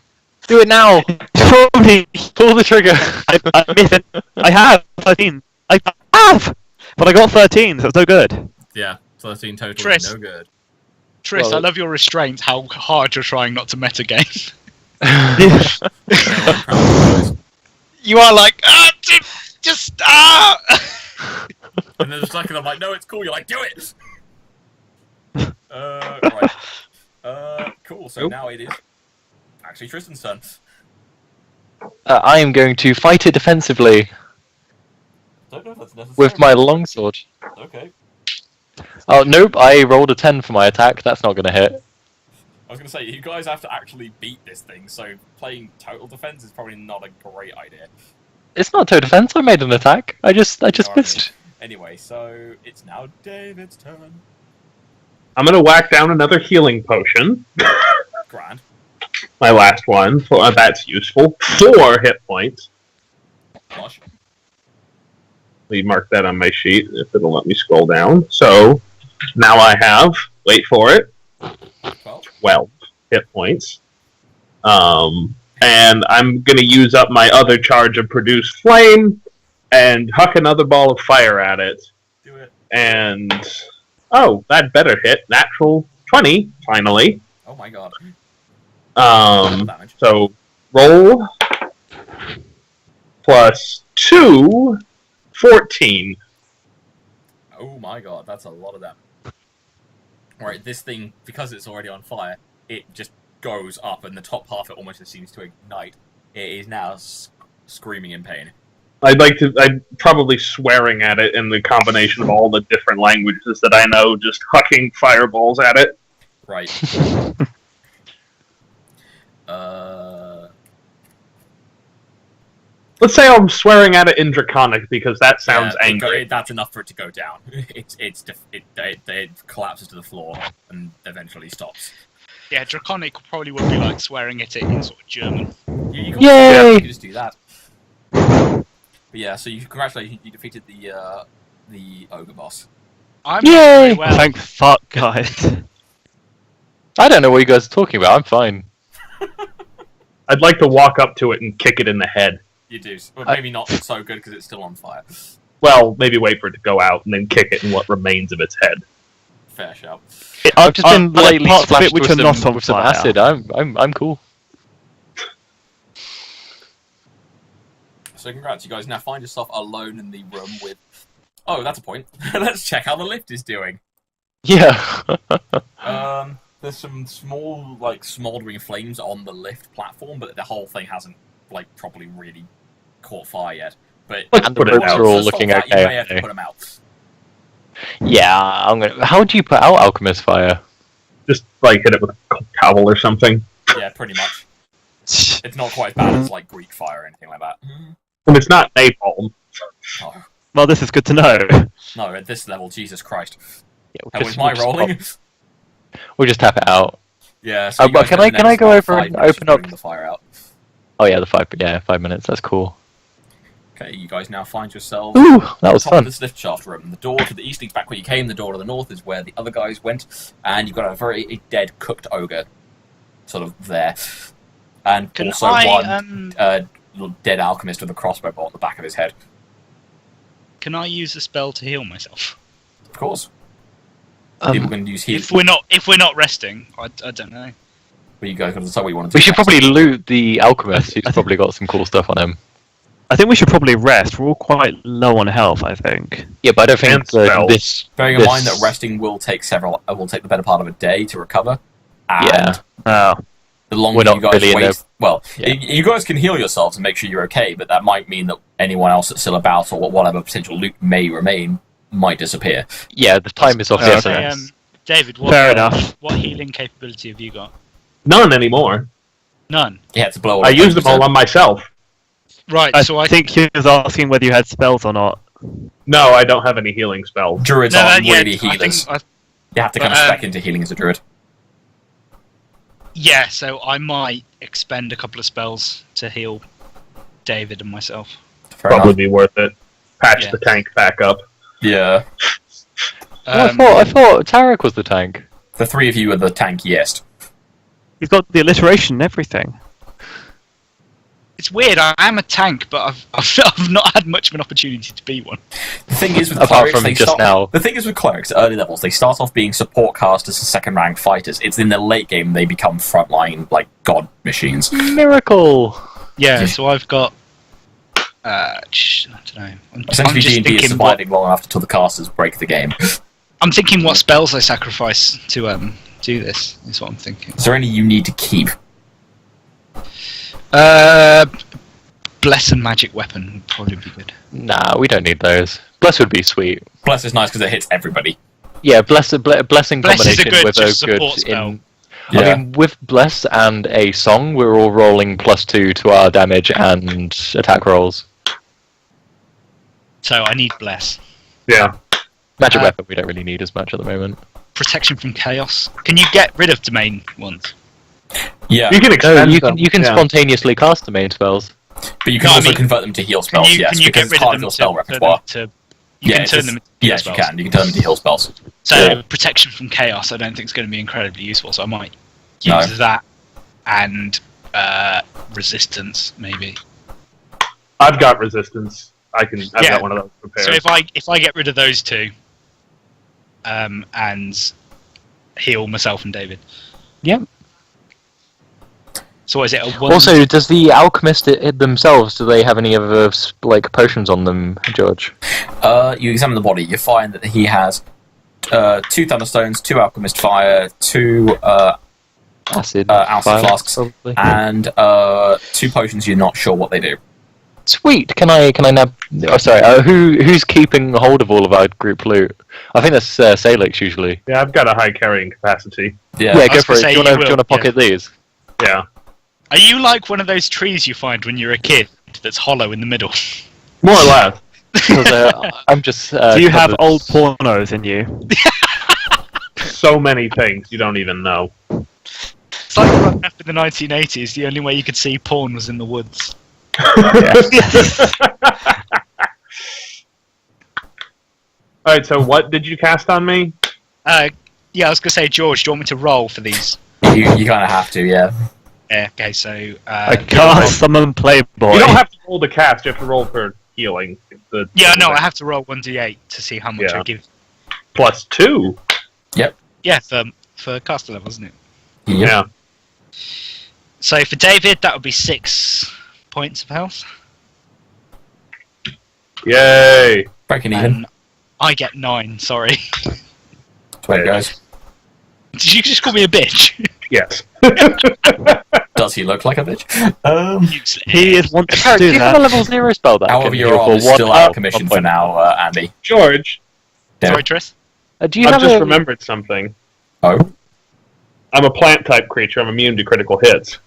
Do it now!
Probably.
Pull the trigger!
I missed it. I have 13. I have, but I got 13, so it's no good.
Yeah, 13 total.
Tris.
No good.
Tris,
Well-
I love your restraint, how hard you're trying not to metagame. You are like,
And then just like, I'm like, no, it's cool. You're like, do it. Right. Cool. So
Nope.
now it is actually Tristan's turn.
I am going to fight it defensively
Don't know if that's necessary.
with my longsword.
Okay.
Oh, nope, I rolled a 10 for my attack. That's not going to hit.
I was gonna say you guys have to actually beat this thing, so playing total defense is probably not a great idea.
It's not toe defense. I made an attack. I just
Alright.
missed.
Anyway, so it's now David's turn.
I'm gonna whack down another healing potion.
Grand.
My last one. So that's useful. 4 hit points.
Flush.
We mark that on my sheet if it'll let me scroll down. So now I have, wait for it,
12.
12 hit points. And I'm going to use up my other charge of Produce Flame and huck another ball of fire at it.
Do it.
And, oh, that better hit. Natural 20, finally.
Oh my god.
Damage. So roll plus 2, 14.
Oh my god, that's a lot of damage. Alright, this thing, because it's already on fire, it just goes up and the top half it almost seems to ignite. It is now screaming in pain.
I'm probably swearing at it in the combination of all the different languages that I know, just hucking fireballs at it.
Right.
Let's say I'm swearing at it in Draconic because that sounds
yeah,
angry.
that's enough for it to go down. It collapses to the floor and eventually stops.
yeah, Draconic probably would be like swearing at it in sort of German.
You can,
Yay!
You can just do that. But yeah, so congratulations, you defeated the ogre boss.
I'm
Yay!
very well.
Thank fuck, guys.
I don't know what you guys are talking about. I'm fine.
I'd like to walk up to it and kick it in the head.
You do, but maybe not so good because it's still on fire.
Well, maybe wait for it to go out and then kick it in what remains of its head.
Fair shout.
I've just been lightly
parts of
splashed
it which
with,
are not
some,
on
with some
fire.
acid. I'm cool.
So congrats, you guys now find yourself alone in the room with... Oh, that's a point. Let's check how the lift is doing.
Yeah.
There's some small, like, smouldering flames on the lift platform, but the whole thing hasn't, like, properly really caught fire yet. But
And the ropes are all looking
You
okay.
may have to put them out.
Yeah, I'm gonna. How do you put out alchemist fire?
Just, like, hit it with a towel or something.
Yeah, pretty much. It's not quite as bad as, like, Greek fire or anything like that.
And it's not napalm.
No,
Well, this is good to know.
no, at this level, Jesus Christ.
Yeah,
That was my rolling.
We'll just tap it out.
Yeah, so you
but
guys
can
get
I-
the
can I
next,
go
like,
over
5
and
minutes
open
of
up-
putting the fire out.
Oh yeah, the 5 minutes. That's cool.
Okay, you guys now find yourselves
Ooh, that was
top of
fun.
this lift shaft room. The door to the east leads back where you came. The door to the north is where the other guys went, and you've got a dead cooked ogre, sort of there, and
Can
also
I
one dead alchemist with a crossbow bolt on the back of his head.
can I use a spell to heal myself?
Of course, people can use heal.
If we're not resting, I don't know.
But you guys got to decide what you want to do.
We should probably loot the alchemist. He's probably got some cool stuff on him.
I think we should probably rest. We're all quite low on health, I think.
Yeah, but I don't think
And spells.
this.
Bearing in
this-
mind that resting will take the better part of a day to recover. And
Yeah.
Oh.
the longer
We're not
you guys
really in
wait, well,
Yeah.
you guys can heal yourselves and make sure you're okay, but that might mean that anyone else that's still about or whatever potential loot may remain might disappear.
Yeah, the time is of the
Okay.
essence.
David,
Fair enough.
what healing capability have you got?
None anymore.
None.
You had to blow.
I used them all on myself.
Right,
I
so I
think he was asking whether you had spells or not.
No, I don't have any healing spells.
Druids
No,
aren't
yeah,
really
I think
healers.
I-
You have to kind of spec into healing as a druid.
yeah, so I might expend a couple of spells to heal David and myself.
Fair
Probably
enough.
be worth it. Patch
Yeah.
the tank back up.
Yeah,
I thought Tarek was the tank.
the three of you are the tankiest.
He's got the alliteration and everything.
It's weird. I am a tank, but I've not had much of an opportunity to be one.
The thing is with
Apart
clerics,
from
they
just
start,
now.
The thing is with clerics at early levels, they start off being support casters and second rank fighters. It's in the late game they become frontline like god machines.
Miracle.
Yeah,
Yeah.
so I've got. I don't know. I'm
Essentially,
just
D&D is
thinking
surviving long enough until the casters break the game.
I'm thinking what spells I sacrifice to do this. Is what I'm thinking.
Is there any you need to keep?
Bless and magic weapon would probably be good.
Nah, we don't need those. Bless would be sweet.
Bless is nice because it hits everybody.
Yeah, blessing
Bless is a
combination
good
with
just
a good
support spell.
in. I mean, with bless and a song, we're all rolling +2 to our damage and attack rolls.
So I need bless.
Yeah.
Magic weapon we don't really need as much at the moment.
Protection from chaos. Can you get rid of domain ones?
Yeah,
You can
No,
extend
you
them.
can
Yeah.
spontaneously cast the main spells.
but you can
No, I
also
mean,
convert them to heal
Can
spells.
you,
Yes,
can you
because
get
it's
rid
part
of
of
them
your spell
to
repertoire.
you can
it's
turn
just-
them into heal
Yes,
spells.
you can. You can turn them into heal spells.
So
Yeah.
protection from chaos, I don't think is going to be incredibly useful. So I might
No.
use that and resistance maybe.
I've got resistance. I've
Yeah.
got one of those prepared.
So if I get rid of those two, and heal myself and David.
Yep.
So is it a one?
Also, does the alchemist themselves, do they have any other like potions on them, George?
You examine the body. You find that he has 2 thunderstones, 2 alchemist fire, 2
Acid,
acid
fire,
flasks,
probably.
and 2 potions. You're not sure what they do.
Sweet. Can I nab? Oh, sorry. Who's keeping hold of all of our group loot? I think that's Salix usually.
Yeah, I've got a high carrying capacity.
Yeah.
Yeah,
I
go
was
for
gonna
it.
say
Do you
you
want to
will,
pocket these?
Yeah.
Are you like one of those trees you find when you're a kid that's hollow in the middle?
More or less.
'Cause, I'm just.
Do you have
covered-
old pornos in you?
So many things you don't even know.
It's like growing up in the 1980s. The only way you could see porn was in the woods.
Alright, so what did you cast on me?
Yeah, I was gonna say, George, do you want me to roll for these?
You kind of have to, yeah.
Yeah. Okay. So
I can't summon Playboy.
You don't have to roll the cast, you have to roll for healing.
Yeah, no, I have to roll 1d8 to see how much
Yeah.
I give.
+2.
Yeah, for caster level, isn't it?
Yeah.
So for David, that would be 6 points of health.
Yay.
Breaking even.
And I get 9, sorry.
That's where it goes.
Did you just call me a bitch?
Yes.
Does he look like a bitch?
Useless.
He is wanting to
Tarek, do
do
you have a
that.
level 0 spell that
However,
can
your
heal
arm
for
is
one
still out
up,
of commission
1
for
point?
now, Andy.
George,
Sorry, Tris.
Do you
I've
have
just
a...
remembered something.
Oh?
I'm a plant type creature. I'm immune to critical hits.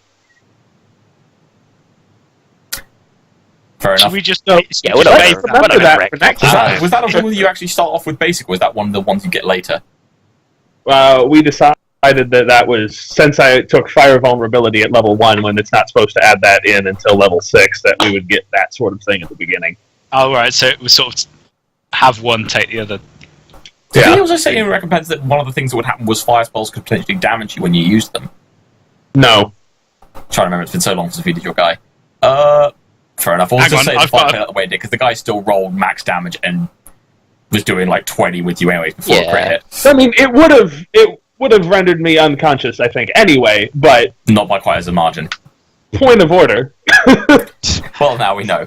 Fair
Should
enough.
we just...
No.
Yeah, whatever.
Remember that for next
Was
time.
that a rule you actually start off with basic, or was that one of the ones you get later?
We decided that was, since I took fire vulnerability at level 1, when it's not supposed to add that in until level 6, that we would get that sort of thing at the beginning.
Oh, right, so it was sort of have one, take the other.
Did
Yeah.
he also say in recompense that one of the things that would happen was fire spells could potentially damage you when you used them?
No.
I'm trying to remember, it's been so long since we did your guy. Fair enough. I'll
Hang
just
on,
say the
I've
fire
got-
play that the way it did, because the guy still rolled max damage and was doing like 20 with you anyways before the crit hit.
I mean, it would have rendered me unconscious, I think, anyway, but
Not by quite as a margin.
point of order.
Well, now we know.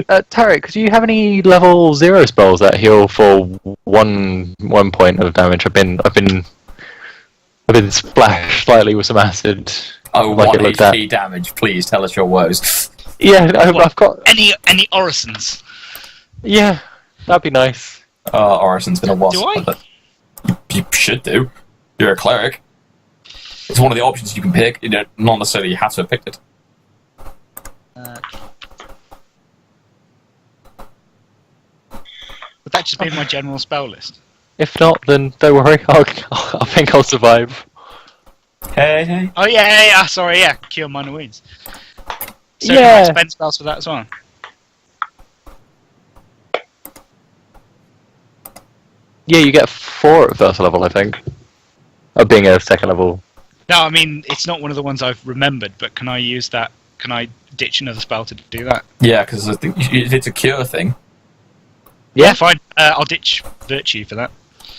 Tarek, do you have any level 0 spells that heal for one point of damage? I've been splashed slightly with some acid.
Oh,
Like
1
it looked at.
HP damage. Please tell us your woes.
Yeah, I've got.
Any Orisons?
Yeah, that'd be nice.
Orison's been a wasp.
Do I?
But you should do. You're a cleric. It's one of the options you can pick. You don't, not necessarily you have to have picked it.
Would that just be my general spell list?
If not, then don't worry. I think I'll survive.
Hey.
Oh, yeah, sorry, yeah. Cure minor wounds. So
Yeah.
can I spend spells for that as well?
Yeah, you get 4 at first level, I think. Of being a second level.
No, I mean, it's not one of the ones I've remembered, but can I use that? Can I ditch another spell to do that?
Yeah, because if it's a cure thing.
Yeah, fine. I'll ditch Virtue for that.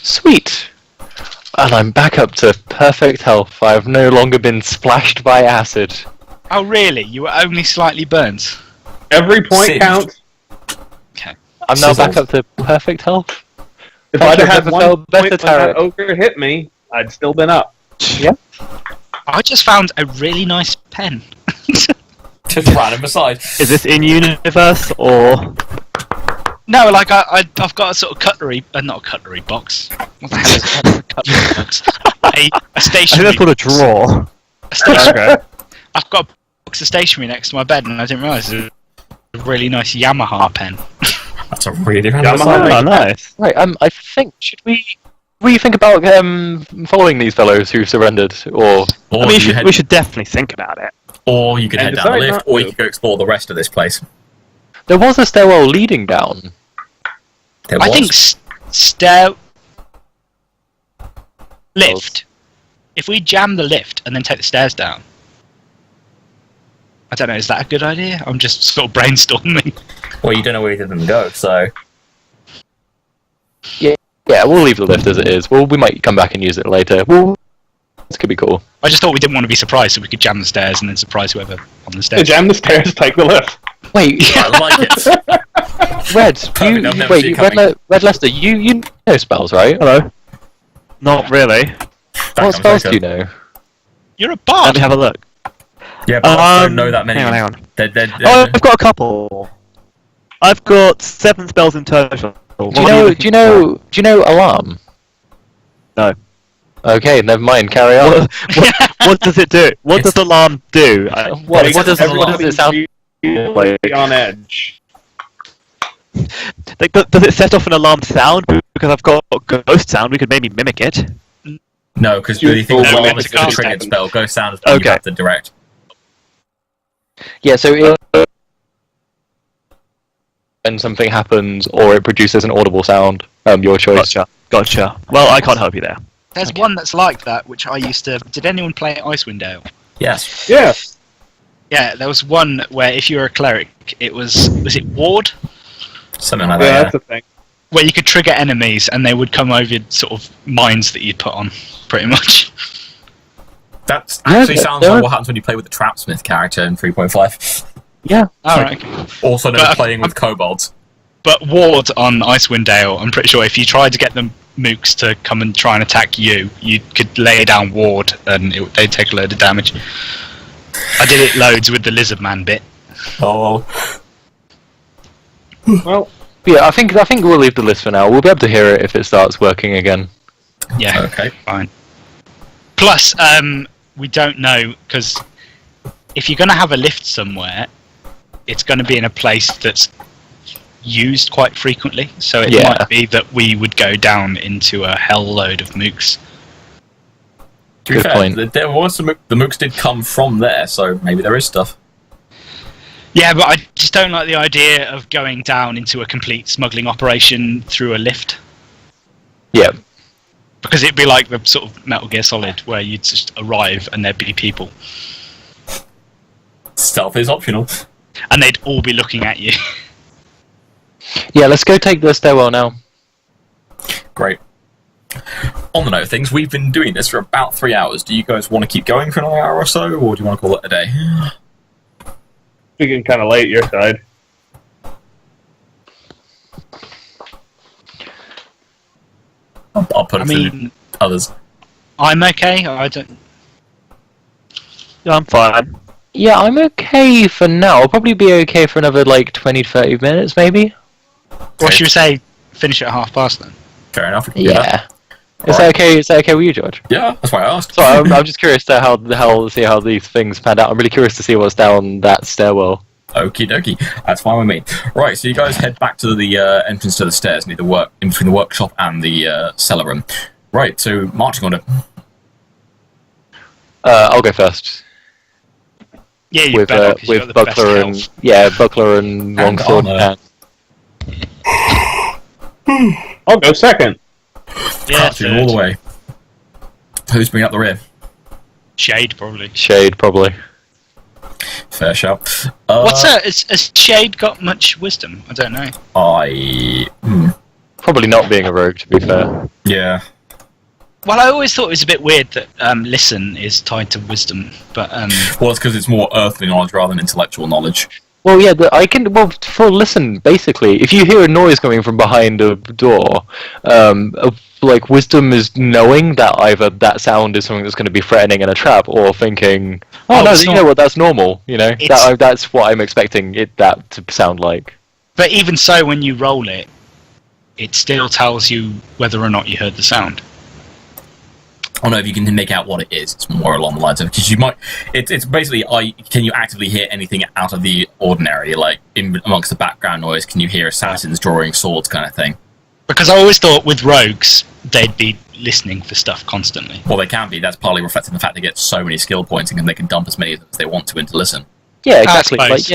Sweet! And I'm back up to perfect health. I've no longer been splashed by acid.
Oh, really? You were only slightly burnt?
Every point
Singed.
counts.
I'm now back
Sizzled.
up to perfect health.
If
Patrick
I'd have had
never
one
felt
point
better,
when that
Tarek.
ogre hit me, I'd still been up.
I just found a really nice pen.
Just random aside.
Is this in universe or?
No, like I've got a sort of cutlery, not a cutlery box. What the hell is a cutlery box? A
I think
stationery.
that's called a drawer.
a station-
Okay.
I've got a box of stationery next to my bed, and I didn't realise it was a really nice Yamaha pen.
That's a really random
Yamaha.
aside.
Oh, nice.
Right, I think, should we think about following these fellows who surrendered, or...
Or,
I mean,
you head,
we should definitely think about it.
or you could
And
head down the
decide
lift,
not
or
to.
you could go explore the rest of this place.
There was a stairwell leading down.
There
I
was.
think stair lift. If we jam the lift and then take the stairs down, I don't know. Is that a good idea? I'm just sort of brainstorming.
Well, you don't know where either of them go, so...
Yeah, we'll leave the lift as it is. We might come back and use it later. This could be cool.
I just thought we didn't want to be surprised, so we could jam the stairs and then surprise whoever on the
To
stairs.
jam the stairs, take the lift.
Wait,
I like it.
Red,
Perfect, I've never seen it
Red,
coming.
Red Lester, you know spells, right?
Hello. Not really.
That
What
comes
spells do
later.
you know?
You're a
Let
bard.
me have a look.
Yeah, but I don't know that many.
Hang on.
They're-
Oh, I've got a couple. I've got 7 spells in total.
Do you know alarm?
No.
Okay, never mind. Carry on.
What does it do? What does alarm do?
What
Makes
does
everybody
it sound like?
On edge.
Like, does it set off an alarm sound? Because I've got ghost sound, we could maybe mimic it.
No, because
You
the thing
thought
alarm
when
is
it
a
was
triggered
happened.
spell. Ghost sound is when you
Okay.
have to direct.
Yeah, so when something happens or it produces an audible sound, your choice.
Gotcha. Well, I can't help you there.
There's one that's like that, which I used to. Did anyone play Icewind Dale?
Yes.
Yeah.
Yeah, there was one where if you were a cleric, it was it ward?
Something like
Yeah,
that.
that's a thing.
Where you could trigger enemies and they would come over sort of mines that you'd put on, pretty much.
That
Yeah,
actually
but
sounds
there
like
are-
what happens when you play with the Trapsmith character in 3.5.
Yeah.
Alright.
Also known
But
as playing with kobolds.
But ward on Icewind Dale, I'm pretty sure if you tried to get the mooks to come and try and attack you, you could lay down ward and they'd take a load of damage. I did it loads with the lizard man bit.
Oh,
Well,
Yeah, I think we'll leave the list for now. We'll be able to hear it if it starts working again.
Yeah,
okay.
fine. Plus, we don't know, because if you're going to have a lift somewhere, it's going to be in a place that's used quite frequently, so it
Yeah.
might be that we would go down into a hell load of mooks.
To be
Good
fair,
point.
there was some, the mooks did come from there, so maybe there is stuff.
Yeah, but I just don't like the idea of going down into a complete smuggling operation through a lift.
Yeah.
Because it'd be like the sort of Metal Gear Solid, where you'd just arrive and there'd be people.
Stealth is optional.
And they'd all be looking at you.
Yeah, let's go take the stairwell now.
Great. On the note of things, we've been doing this for about 3 hours. Do you guys want to keep going for another hour or so, or do you want to call it a day?
it's getting kind of late your side.
I'll put it
I
to
mean,
others.
I'm okay. I don't.
Yeah, I'm fine.
Yeah, I'm okay for now. I'll probably be okay for another, 20 to 30 minutes, maybe?
Or should we say finish at 5:30 then?
Fair enough. We can do that.
Yeah. Is
Alright.
that okay? Is that okay with you, George?
Yeah, that's why I asked.
So I'm just curious to see how these things panned out. I'm really curious to see what's down that stairwell.
Okie dokie. That's fine with me. Right, so you guys head back to the entrance to the stairs near the in between the workshop and the cellar room. Right, so marching order.
I'll go first.
Yeah, you
With
better, 'cause you've got the best
buckler and
health.
buckler and longsword.
armor.
I'll go second.
Yeah,
Marching all the way. Who's bringing up the rear?
Shade, probably.
Shade, probably.
Fair shout.
Has Shade got much wisdom? I don't know.
Probably not being a rogue, to be fair.
Yeah.
Well, I always thought it was a bit weird that listen is tied to wisdom, but
Well, it's because it's more earthly knowledge rather than intellectual knowledge.
Well, yeah, for listen, basically, if you hear a noise coming from behind a door, wisdom is knowing that either that sound is something that's going to be threatening in a trap, or thinking,
Oh,
no,
it's
you
not-
know what, that's normal, you know?
It's-
That's what I'm expecting that to sound like.
but even so, when you roll it, it still tells you whether or not you heard the sound.
I don't know if you can make out what it is. It's more along the lines of, because you might. It's basically, can you actively hear anything out of the ordinary, like amongst the background noise? Can you hear assassins drawing swords, kind of thing?
Because I always thought with rogues, they'd be listening for stuff constantly.
Well, they can be. That's partly reflecting the fact they get so many skill points and they can dump as many as they want to in to listen.
Yeah,
I
exactly.
suppose.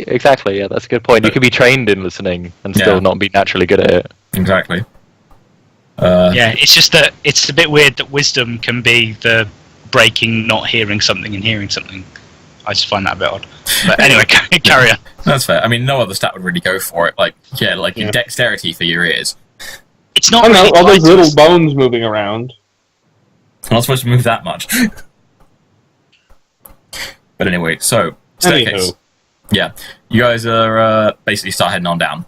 Exactly. Yeah, that's a good point. You could be trained in listening and still
Yeah.
not be naturally good at it.
Exactly.
Yeah, it's just that it's a bit weird that wisdom can be the breaking, not hearing something and hearing something. I just find that a bit odd. But anyway, carry on.
That's fair. I mean, no other stat would really go for it. Your dexterity for your ears.
It's not
I don't
really
know, all those
tied to
little
us.
bones moving around.
I'm not supposed to move that much. But anyway, so staircase.
Anywho.
Yeah, you guys are basically start heading on down.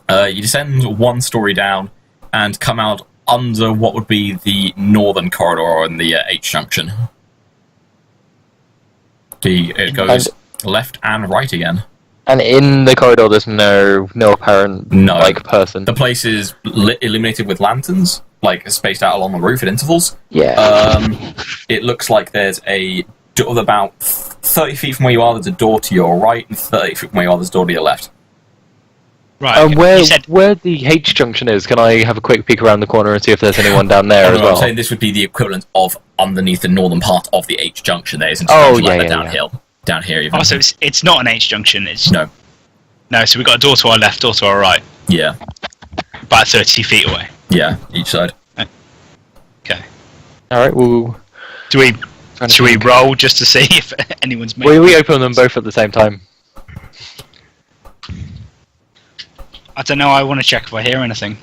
You descend one story down and come out under what would be the northern corridor in the H junction. It goes left and right again.
And in the corridor, there's no apparent
No.
person.
The place is illuminated with lanterns, spaced out along the roof at intervals.
Yeah.
It looks like there's a door about 30 feet from where you are. There's a door to your right, and 30 feet from where you are. There's a door to your left.
Right.
Where
you said
where the H junction is, can I have a quick peek around the corner and see if there's anyone down there as
I'm
well?
saying this would be the equivalent of underneath the northern part of the H junction. There isn't
Oh,
like
yeah,
that
yeah,
downhill. Down here, even.
oh, so it's not an H junction. It's
No.
No, so we've got a door to our left, door to our right,
Yeah.
about 30 feet away.
Yeah, each side.
Okay.
Alright, well,
Do we Should we roll just to see if anyone's moved?
We open them both at the same time.
I don't know. I want to check if I hear anything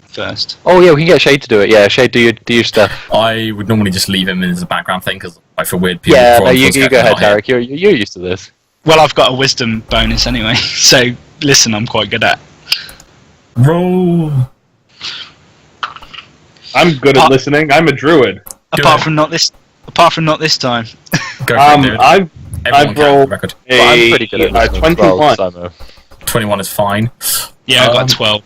first.
Oh yeah, we can get Shade to do it. Yeah, Shade, do your stuff.
I would normally just leave him as a background thing because I feel weird. People
Yeah, no,
throwing
you
footsteps
go
in
ahead,
my head.
Tarek. You're used to this.
Well, I've got a wisdom bonus anyway, so listen, I'm quite good at.
Roll.
I'm good at listening. I'm a druid.
Apart from not this time.
Go for it, dude.
I've
Everyone can,
rolled
record.
But I'm pretty good at listening as well,
21.
Samo.
21 is fine.
Yeah, I got 12.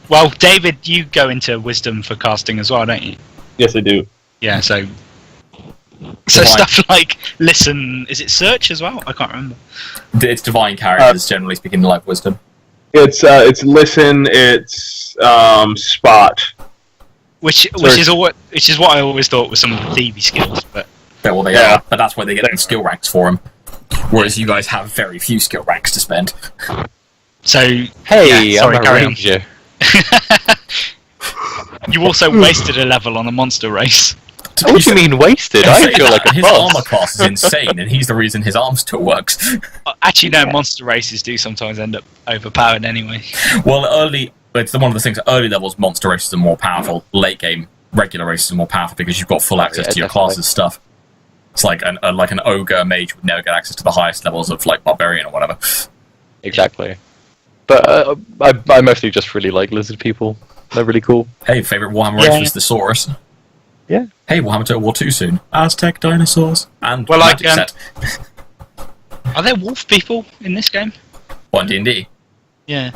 Well, David, you go into wisdom for casting as well, don't you?
Yes, I do.
Yeah, so
Divine.
stuff like listen. Is it search as well? I can't remember.
It's divine characters, generally speaking, like wisdom.
It's listen. It's spot.
Which is what I always thought was some of the thievy skills, but
Yeah, well, they
Yeah.
are, but that's why they get them skill ranks for them. Whereas you guys have very few skill ranks to spend.
so
Hey,
yeah, sorry,
I'm a
carry on.
ranger.
You also wasted a level on a monster race.
What do you mean wasted? I feel like a
his
boss.
armor class is insane, and he's the reason his arm still works.
Actually, no, monster races do sometimes end up overpowered anyway.
Well, it's one of the things. Early levels, monster races are more powerful. Late game, regular races are more powerful because you've got full access to your
definitely.
class's stuff. It's like an ogre mage would never get access to the highest levels of like barbarian or whatever.
Exactly. But I mostly just really like lizard people. They're really cool.
Hey, favorite Warhammer
Yeah.
race was the Saurus.
Yeah.
Hey, Warhammer Total War 2 soon. Aztec dinosaurs and
Well, like,
magic set.
Are there wolf people in this game?
One D&D.
Yeah.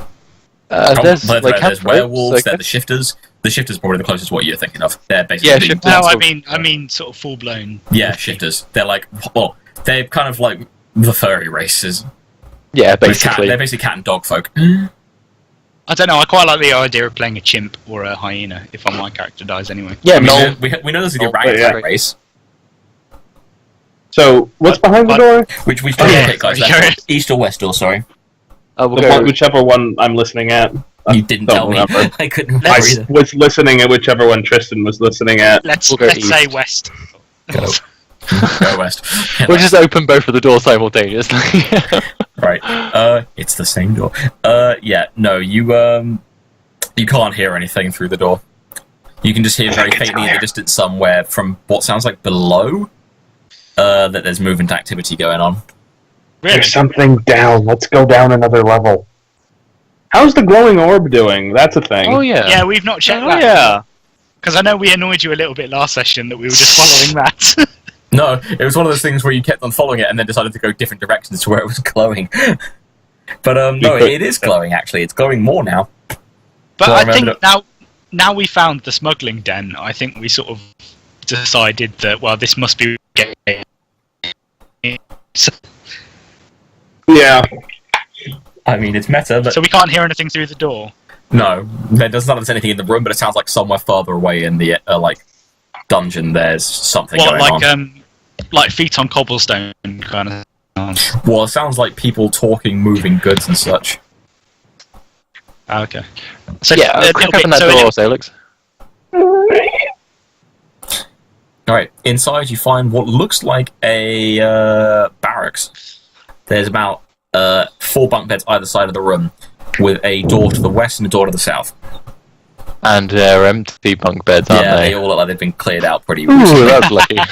There's like
There's werewolves. They're
I
the shifters. The shifters are probably the closest to what you're thinking of. They're basically
Yeah,
big
shifters.
No,
blobs.
I mean, sort of full blown.
Yeah, shifters. They're like, well, they're kind of like the furry races.
Yeah,
They're
basically.
basically cat and dog folk.
I don't know. I quite like the idea of playing a chimp or a hyena if my character dies anyway.
Yeah,
I mean,
no.
we know there's a
Oh,
orangutan
yeah.
race,
So what's behind the door?
which we've
Oh,
done
yeah,
pick, guys.
sorry,
Left. East or west door, sorry.
We'll
The
go.
one, whichever one I'm listening at.
You didn't
don't
tell me.
remember.
I couldn't
I
remember either.
was listening at whichever one Tristan was listening at.
Let's
We'll go
say
east.
west.
Go. Go west.
We'll just open both of the doors simultaneously.
Right. It's the same door. Yeah. No, you can't hear anything through the door. You can just hear very faintly in the distance somewhere from what sounds like below. That there's movement activity going on.
Really?
There's something down. Let's go down another level. How's the glowing orb doing? That's a thing.
Oh yeah.
Yeah, we've not checked
Oh
that.
yeah.
Because I know we annoyed you a little bit last session that we were just following that.
No, it was one of those things where you kept on following it and then decided to go different directions to where it was glowing. But no, it is glowing actually. It's glowing more now.
But
Well, I
I think
remember
now we found the smuggling den, I think we sort of decided that, well, this must be gay.
Yeah.
I mean, it's meta, but
So we can't hear anything through the door.
no, there does not anything in the room. But it sounds like somewhere further away in the dungeon. There's something
What,
going
like
on.
like feet on cobblestone kind of sound?
Well, it sounds like people talking, moving goods and such.
Oh, okay. So
Yeah,
a little
crack
bit-
open that
so
door, Salix.
All right, inside you find what looks like a barracks. There's about 4 bunk beds either side of the room, with a door to the west and a door to the south.
And they're empty bunk beds, aren't
Yeah,
they?
they all look like they've been cleared out pretty
Ooh,
recently.
that's lucky.
No,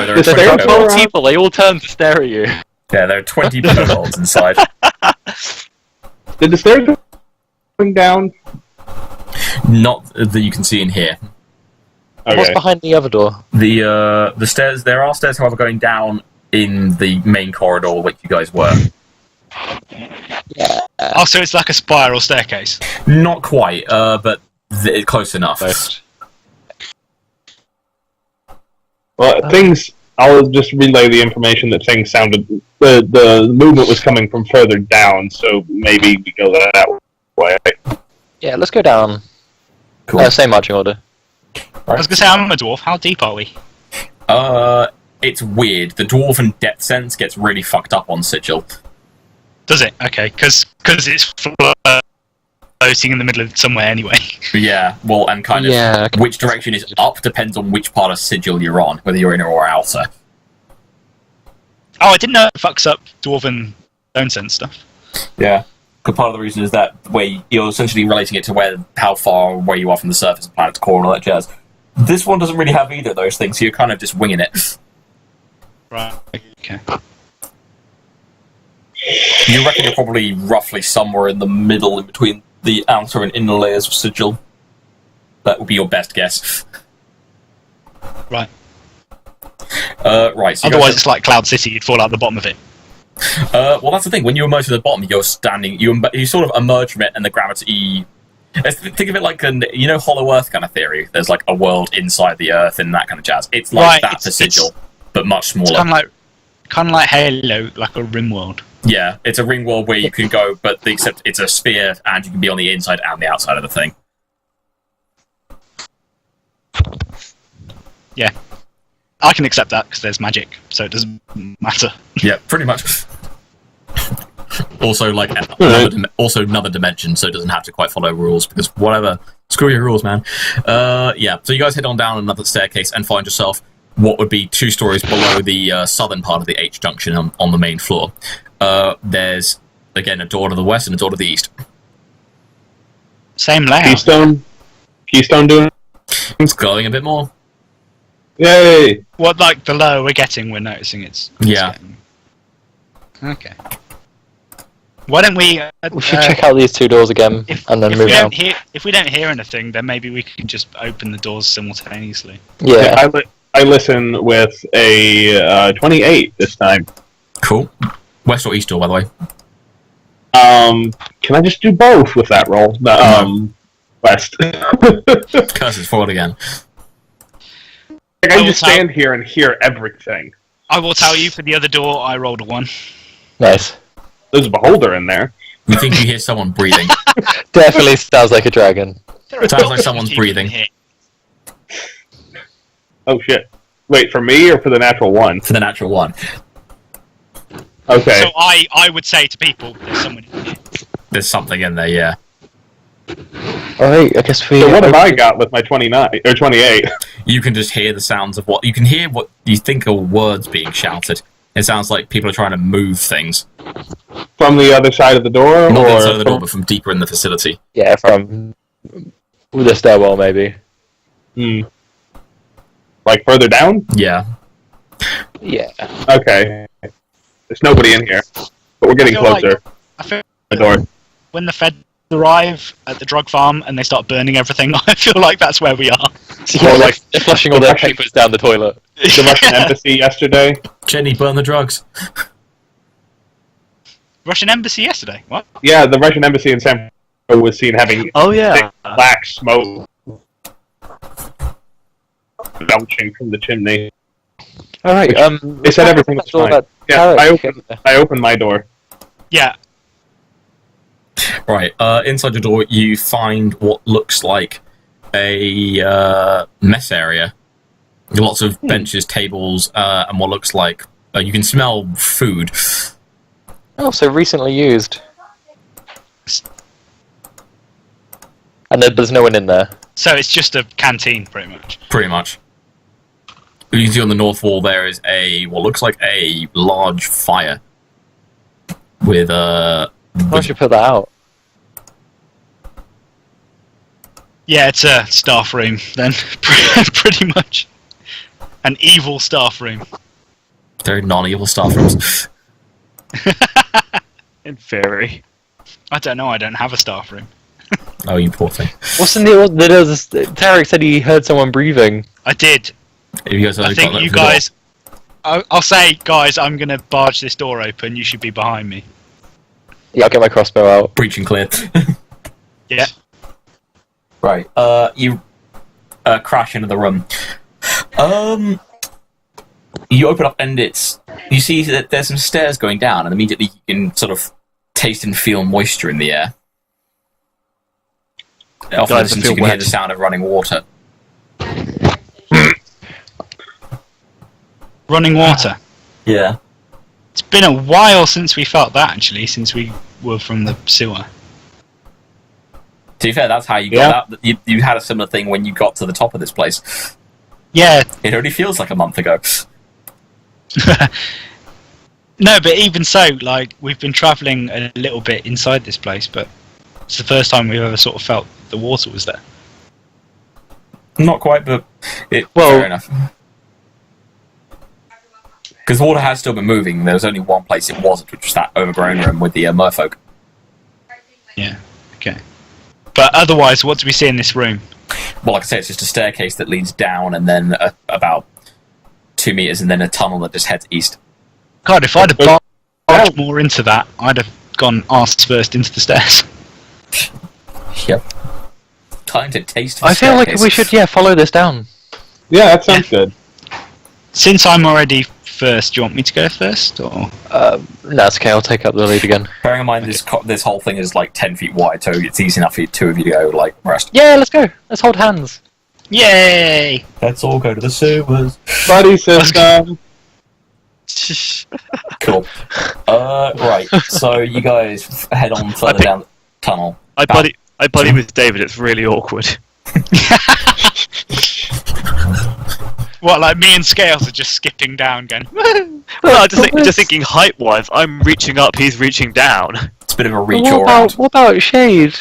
there are
Did
20
they
There are
go
12
around?
people, they all turn to stare at you.
Yeah, there are 20 pigeonholes inside.
Did the stairs going down?
Not that you can see in here.
Okay.
What's behind the other door?
The stairs. There are stairs, however, going down in the main corridor which you guys were.
Oh, so it's like a spiral staircase.
Not quite, but close enough.
Most.
Well, things. I'll just relay the information that things sounded. The movement was coming from further down, so maybe we go that way.
Yeah, let's go down.
Cool.
Same marching order.
I was going to say, I'm a dwarf. How deep are we?
It's weird. The dwarven depth sense gets really fucked up on Sigil.
Does it? Okay, because it's floating floating in the middle of somewhere anyway.
Yeah, well, and kind of
Yeah, okay.
which direction is up depends on which part of Sigil you're on, whether you're inner or outer.
Oh, I didn't know it fucks up Dwarven Stone Sense stuff.
Yeah. Because part of the reason is that way you're essentially relating it to how far away you are from the surface of the planet's core and all that jazz. This one doesn't really have either of those things, so you're kind of just winging it.
Right. Okay.
You reckon you're probably roughly somewhere in the middle, in between the outer and inner layers of Sigil. That would be your best guess.
Right.
Right. So
Otherwise, it's like Cloud City. You'd fall out the bottom of it.
well, that's the thing. When you emerge to the bottom, you're standing. You sort of emerge from it, and the gravity. Think of it like Hollow Earth kind of theory. There's like a world inside the Earth and that kind of jazz. It's like that for Sigil, but much smaller.
Kind of like Halo, like a rim world.
Yeah, it's a ring world where you can go, but except it's a sphere, and you can be on the inside and the outside of the thing.
Yeah. I can accept that because there's magic, so it doesn't matter.
Yeah, pretty much. Also, another dimension, so it doesn't have to quite follow rules, because whatever. Screw your rules, man. Yeah, so you guys head on down another staircase and find yourself what would be 2 stories below the southern part of the H junction on the main floor. There's, again, a door to the west and a door to the east.
Same layout.
Keystone doing.
It's glowing a bit more.
Yay!
What, like, the lower we're getting, we're noticing it's getting... Okay. Why don't we...
We should check out these 2 doors again, and then move on.
If we don't hear anything, then maybe we can just open the doors simultaneously.
Yeah.
I listen with a 28 this time.
Cool. West or east door, by the way?
Can I just do both with that roll? West.
Curses forward again.
I can just stand here and hear everything.
I will tell you, for the other door, I rolled a 1.
Nice.
There's a beholder in there.
You think you hear someone breathing?
Definitely sounds like a dragon.
Sounds like someone's breathing.
Oh shit. Wait, for me or for the natural one?
For the natural one.
Okay.
So I would say to people, there's someone in here.
There's something in there, yeah.
Alright, I guess we...
So what have I got with my 29 or 28?
You can just hear the sounds of what you can hear what you think are words being shouted. It sounds like people are trying to move things.
From the other side of the door?
Not
or
the other side of the door, but from deeper in the facility.
Yeah, from the stairwell, maybe.
Like further down?
Yeah.
Yeah.
Okay. There's nobody in here. But we're getting closer.
I feel
The door.
when the feds arrive at the drug farm and they start burning everything, I feel like that's where we are.
Yeah,
Or like
they're flushing all their papers down the toilet.
the Russian embassy yesterday.
Jenny, burn the drugs.
Russian embassy yesterday. What?
Yeah, the Russian embassy in San Francisco was seen having
Oh yeah.
thick black smoke belching from the chimney.
Alright,
They said everything was fine. Yeah, I opened my door.
Yeah.
Right, inside the door you find what looks like a mess area. Lots of benches, tables, and what looks like... you can smell food.
Oh, so recently used. And there's no one in there.
So it's just a canteen, pretty much.
Pretty much. You can see on the north wall there is what looks like a large fire. With
Why should put that out?
Yeah, it's a staff room, then. Pretty much. An evil staff room.
They're non-evil staff rooms.
In theory.
I don't know, I don't have a staff room.
Oh, you poor thing.
Tarek said he heard someone breathing.
I did.
You guys
I think you guys... I'll say, guys, I'm going to barge this door open. You should be behind me.
Yeah, I'll get my crossbow out.
Breach and clear.
Yeah.
Right. You crash into the room. You open up and you see that there's some stairs going down, and immediately you can sort of taste and feel moisture in the air. Often you can hear the sound of running water.
Running water.
Yeah.
It's been a while since we felt that, actually, since we were from the sewer.
To be fair, that's how you got out. You had a similar thing when you got to the top of this place.
Yeah.
It only feels like a month ago.
No, but even so, like, we've been travelling a little bit inside this place, but it's the first time we've ever sort of felt the water was there.
Not quite, but fair enough. Because the water has still been moving. There was only one place it wasn't, which was that overgrown room with the merfolk.
Yeah, okay. But otherwise, what do we see in this room?
Well, like I say, it's just a staircase that leads down, and then about 2 meters, and then a tunnel that just heads east.
God, if I'd have barged more into that, I'd have gone arse first into the stairs.
Yep. Time to taste.
I feel like we should, follow this down.
Yeah, that sounds good.
Since I'm already first, do you want me to go first, or?
That's okay. I'll take up the lead again.
Bearing in mind this whole thing is like 10 feet wide, so it's easy enough for you two of you to go like rest.
Yeah, let's go. Let's hold hands.
Yay!
Let's all go to the sewers.
Buddy system.
Cool. Right. So you guys head on further down the tunnel.
I buddy with David. It's really awkward.
What, like me and Scales are just skipping down, going.
Well, just thinking height-wise, I'm reaching up, he's reaching down.
It's a bit of a reach all around.
What about Shade?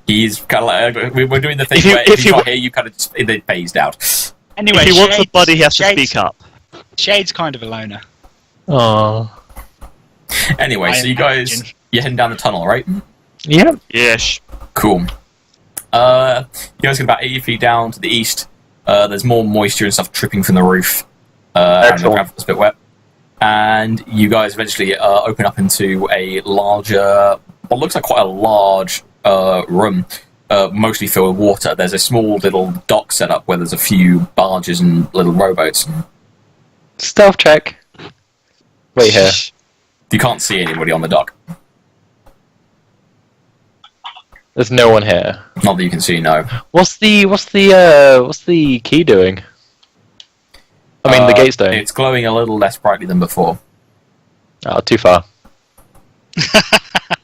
He's kind of like we're doing the thing where if you can't hear, you kind of just they phased out.
Anyway,
If he wants a buddy, he has to speak up.
Shade's kind of a loner.
Oh.
Anyway, so you guys you're heading down the tunnel, right?
Yep.
Yes.
Cool. You guys get about 80 feet down to the east. There's more moisture and stuff dripping from the roof. And the ground is a bit wet. And you guys eventually open up into a larger, what looks like quite a large room, mostly filled with water. There's a small little dock set up where there's a few barges and little rowboats.
Stealth check. Wait here.
You can't see anybody on the dock.
There's no one here.
Not that you can see, no.
What's the key doing? I mean, the gate's doing.
It's glowing a little less brightly than before.
Oh, too far.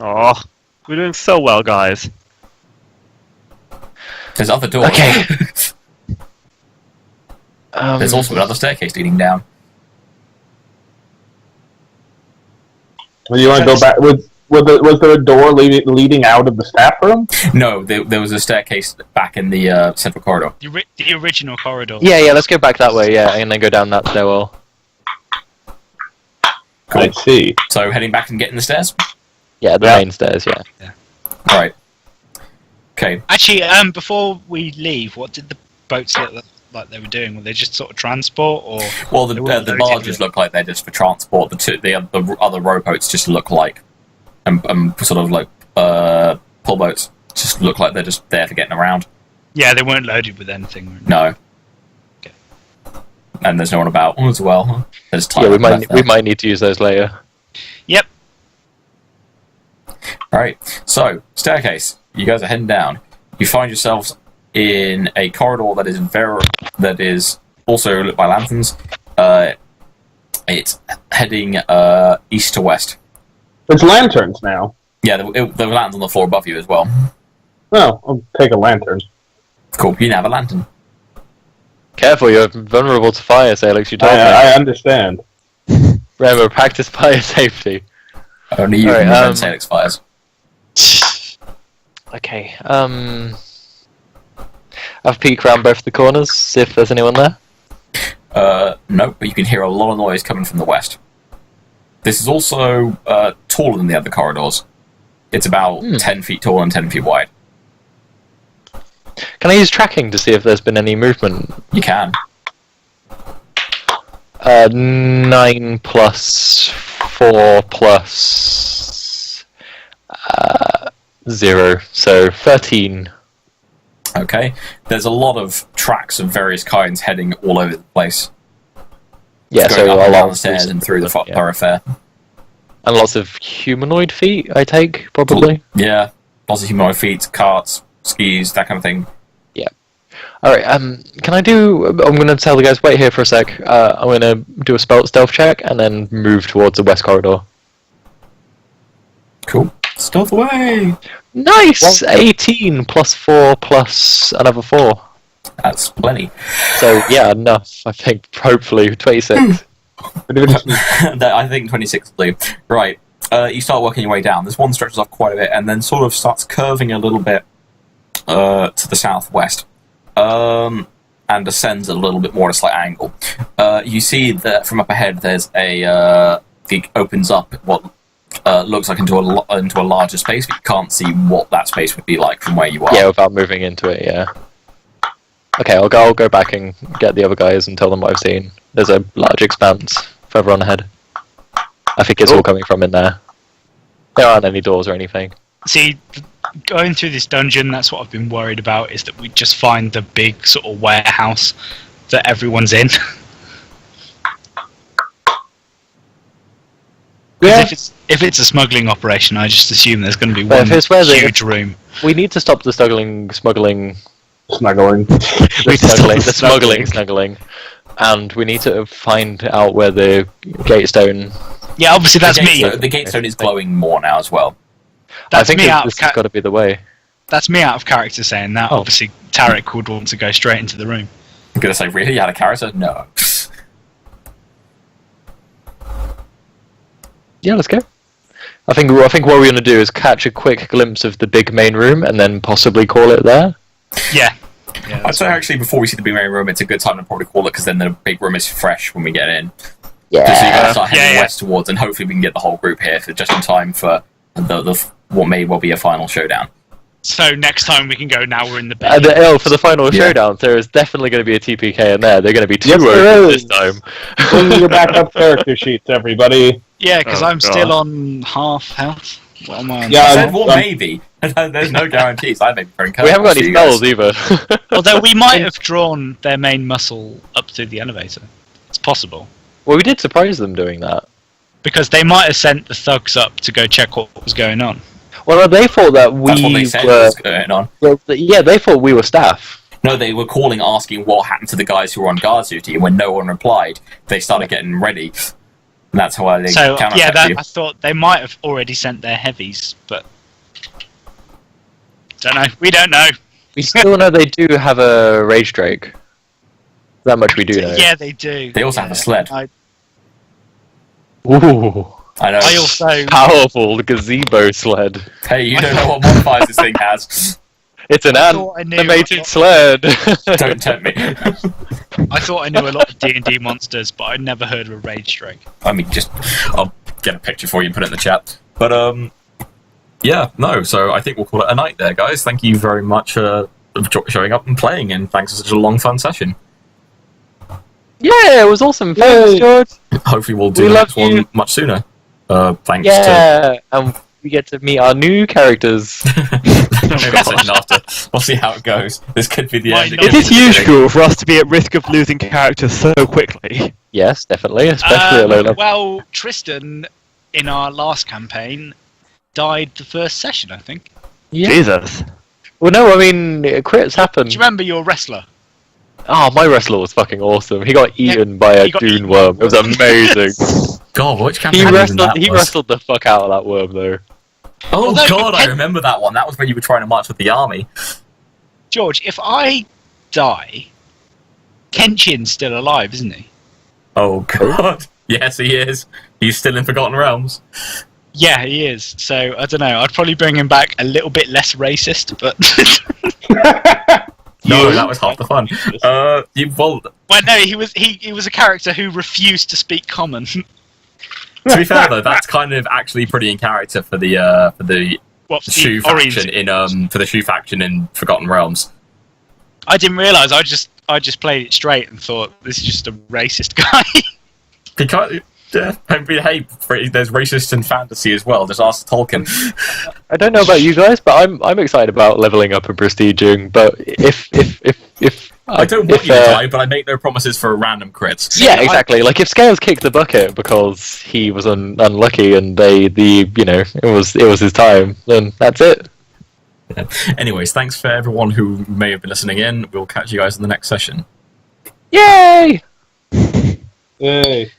Oh, we're doing so well, guys.
There's other doors.
Okay.
There's also another staircase leading down.
Well, you want to go back? Was there a door leading out of the staff room?
No, there was a staircase back in the central corridor.
The original corridor.
Yeah, let's go back that way, and then go down that stairwell.
Cool.
I see.
So heading back and getting the stairs?
Yeah, the main stairs, yeah.
Right. Okay.
Actually, before we leave, what did the boats look like they were doing? Were they just sort of transport, or?
Well, the barges look like they're just for transport. The other rowboats just look like, sort of like pull boats just look like they're just there for getting around.
Yeah, they weren't loaded with anything.
No.
Okay.
And there's no one about as well. Huh? There's time.
Yeah, we might need to use those later.
Yep.
Alright, so, staircase. You guys are heading down. You find yourselves in a corridor that is also lit by lanterns. It's heading east to west.
It's lanterns now.
Yeah, there were lanterns on the floor above you as well.
Oh, I'll take a lantern.
Cool, you now have a lantern.
Careful, you're vulnerable to fire, Salix, you told me.
I understand.
Remember, practice fire safety.
Only you can prevent Salix fires.
Okay, I've peeked around both the corners, see if there's anyone there.
No, but you can hear a lot of noise coming from the west. This is also taller than the other corridors. It's about 10 feet tall and 10 feet wide.
Can I use tracking to see if there's been any movement?
You can.
9 plus 4 plus 0, so 13.
Okay. There's a lot of tracks of various kinds heading all over the place.
Yeah,
Going
so
up
a
and down
lot
the stairs and through the
yeah.
thoroughfare.
And lots of humanoid feet, I take, probably.
Yeah. Lots of humanoid feet, carts, skis, that kind of thing.
Alright, can I do... I'm going to tell the guys, wait here for a sec. I'm going to do a stealth check and then move towards the west corridor.
Cool. Stealth away!
Nice! 18 plus 4 plus another 4.
That's plenty.
So, yeah, enough. I think, hopefully, 26.
I think 26 will do. Right. You start working your way down. This one stretches off quite a bit and then sort of starts curving a little bit to the southwest. And ascends a little bit more at a slight angle. You see that from up ahead there's it opens up what looks like into a larger space, but you can't see what that space would be like from where you are.
Yeah, without moving into it, yeah. Okay, I'll go back and get the other guys and tell them what I've seen. There's a large expanse further on ahead. I think it's all coming from in there. There aren't any doors or anything.
See, going through this dungeon, that's what I've been worried about, is that we just find the big sort of warehouse that everyone's in.
Yeah.
If it's a smuggling operation, I just assume there's going to be
But
one
if it's where they-
huge room.
We need to stop the smuggling,
Snuggling.
snuggling, and we need to find out where the gatestone.
Yeah, obviously that's me.
The gatestone is glowing more now as well.
I
That's
think
me out
this
of
has got to be the way.
That's me out of character saying that.
Oh.
Obviously, Tarek would want to go straight into the room.
I'm gonna say, really? You had a character? No.
Yeah, let's go. I think what we're going to do is catch a quick glimpse of the big main room and then possibly call it there.
Yeah.
I'd say actually before we see the big main room, it's a good time to probably call it because then the big room is fresh when we get in. Just so you guys start heading west towards, and hopefully we can get the whole group here for just in time for the what may well be a final showdown.
So next time we can go. Now we're in the bed.
For the final showdown, there is definitely going to be a TPK in there. They're going to be two
Yes, there
overs
is.
this time.
Bring your backup character sheets, everybody.
Yeah, because
Oh,
I'm
God.
still on half health. What am I on?
Yeah,
I said, well, maybe. There's no guarantees. I may be throwing
We haven't got
curveballs to
any
you guys.
spells either.
Although we might have drawn their main muscle up through the elevator. It's possible.
Well, we did surprise them doing that.
Because they might have sent the thugs up to go check what was going on.
Well, no, they thought that we
That's what they said
were.
was going on.
Yeah, they thought we were staff.
No, they were calling, asking what happened to the guys who were on guard duty, and when no one replied, they started getting ready. And that's why they
So, yeah,
counterattacked you.
I thought they might have already sent their heavies, but... Don't know. We don't know.
We still know they do have a Rage Drake. That much we do know.
Yeah, they do.
They also have a sled.
Ooh.
I know.
I also...
Powerful gazebo sled.
Hey, you don't know what modifiers this thing has.
It's an
I thought I knew-
animated sled.
Don't tempt me.
I thought I knew a lot of D&D monsters, but I'd never heard of a Rage Drake.
I mean, I'll get a picture for you and put it in the chat. But, yeah, no, so I think we'll call it a night there, guys. Thank you very much for showing up and playing, and thanks for such a long, fun session.
Yeah, it was awesome. Thanks,
Yay.
George.
Hopefully we'll do
We
the
love
next one
you.
much sooner. Thanks
Yeah, and we get to meet our new characters.
to... after. We'll see how it goes. This could be the
Why
end.
not?
could
It is
be the beginning.
usual for us to be at risk of losing characters so quickly.
Yes, definitely, especially at low level.
Well, Tristan, in our last campaign, died the first session, I think.
Yeah.
Jesus.
Well, no, I mean, crits happen.
Do you remember your wrestler?
Oh, my wrestler was fucking awesome. He got eaten by a
he got
dune
eaten
worm.
by
It was amazing.
God, which
he
campaign even
wrestled.
that
He
was?
wrestled the fuck out of that worm, though.
Oh
Although,
God, I
Ken-
remember that one. That was when you were trying to march with the army.
George, if I die, Kenshin's still alive, isn't he?
Oh God, yes, he is. He's still in Forgotten Realms.
Yeah, he is. So, I don't know. I'd probably bring him back a little bit less racist, but...
No, that was half the fun. Well,
well, no, he was a character who refused to speak common.
to be fair though, that's kind of actually pretty in character for the
What,
Shu
the orange?
faction in for the Shu faction in Forgotten Realms.
I didn't realise. I just played it straight and thought, this is just a racist guy.
Because hey, there's racist in fantasy as well. Just ask Tolkien.
I don't know about you guys, but I'm excited about leveling up and prestiging. But if
I don't want you to die, but I make no promises for random crits.
Yeah, exactly. Like if Scales kicked the bucket because he was unlucky and it was his time, then that's it.
Yeah. Anyways, thanks for everyone who may have been listening in. We'll catch you guys in the next session.
Yay!
Yay.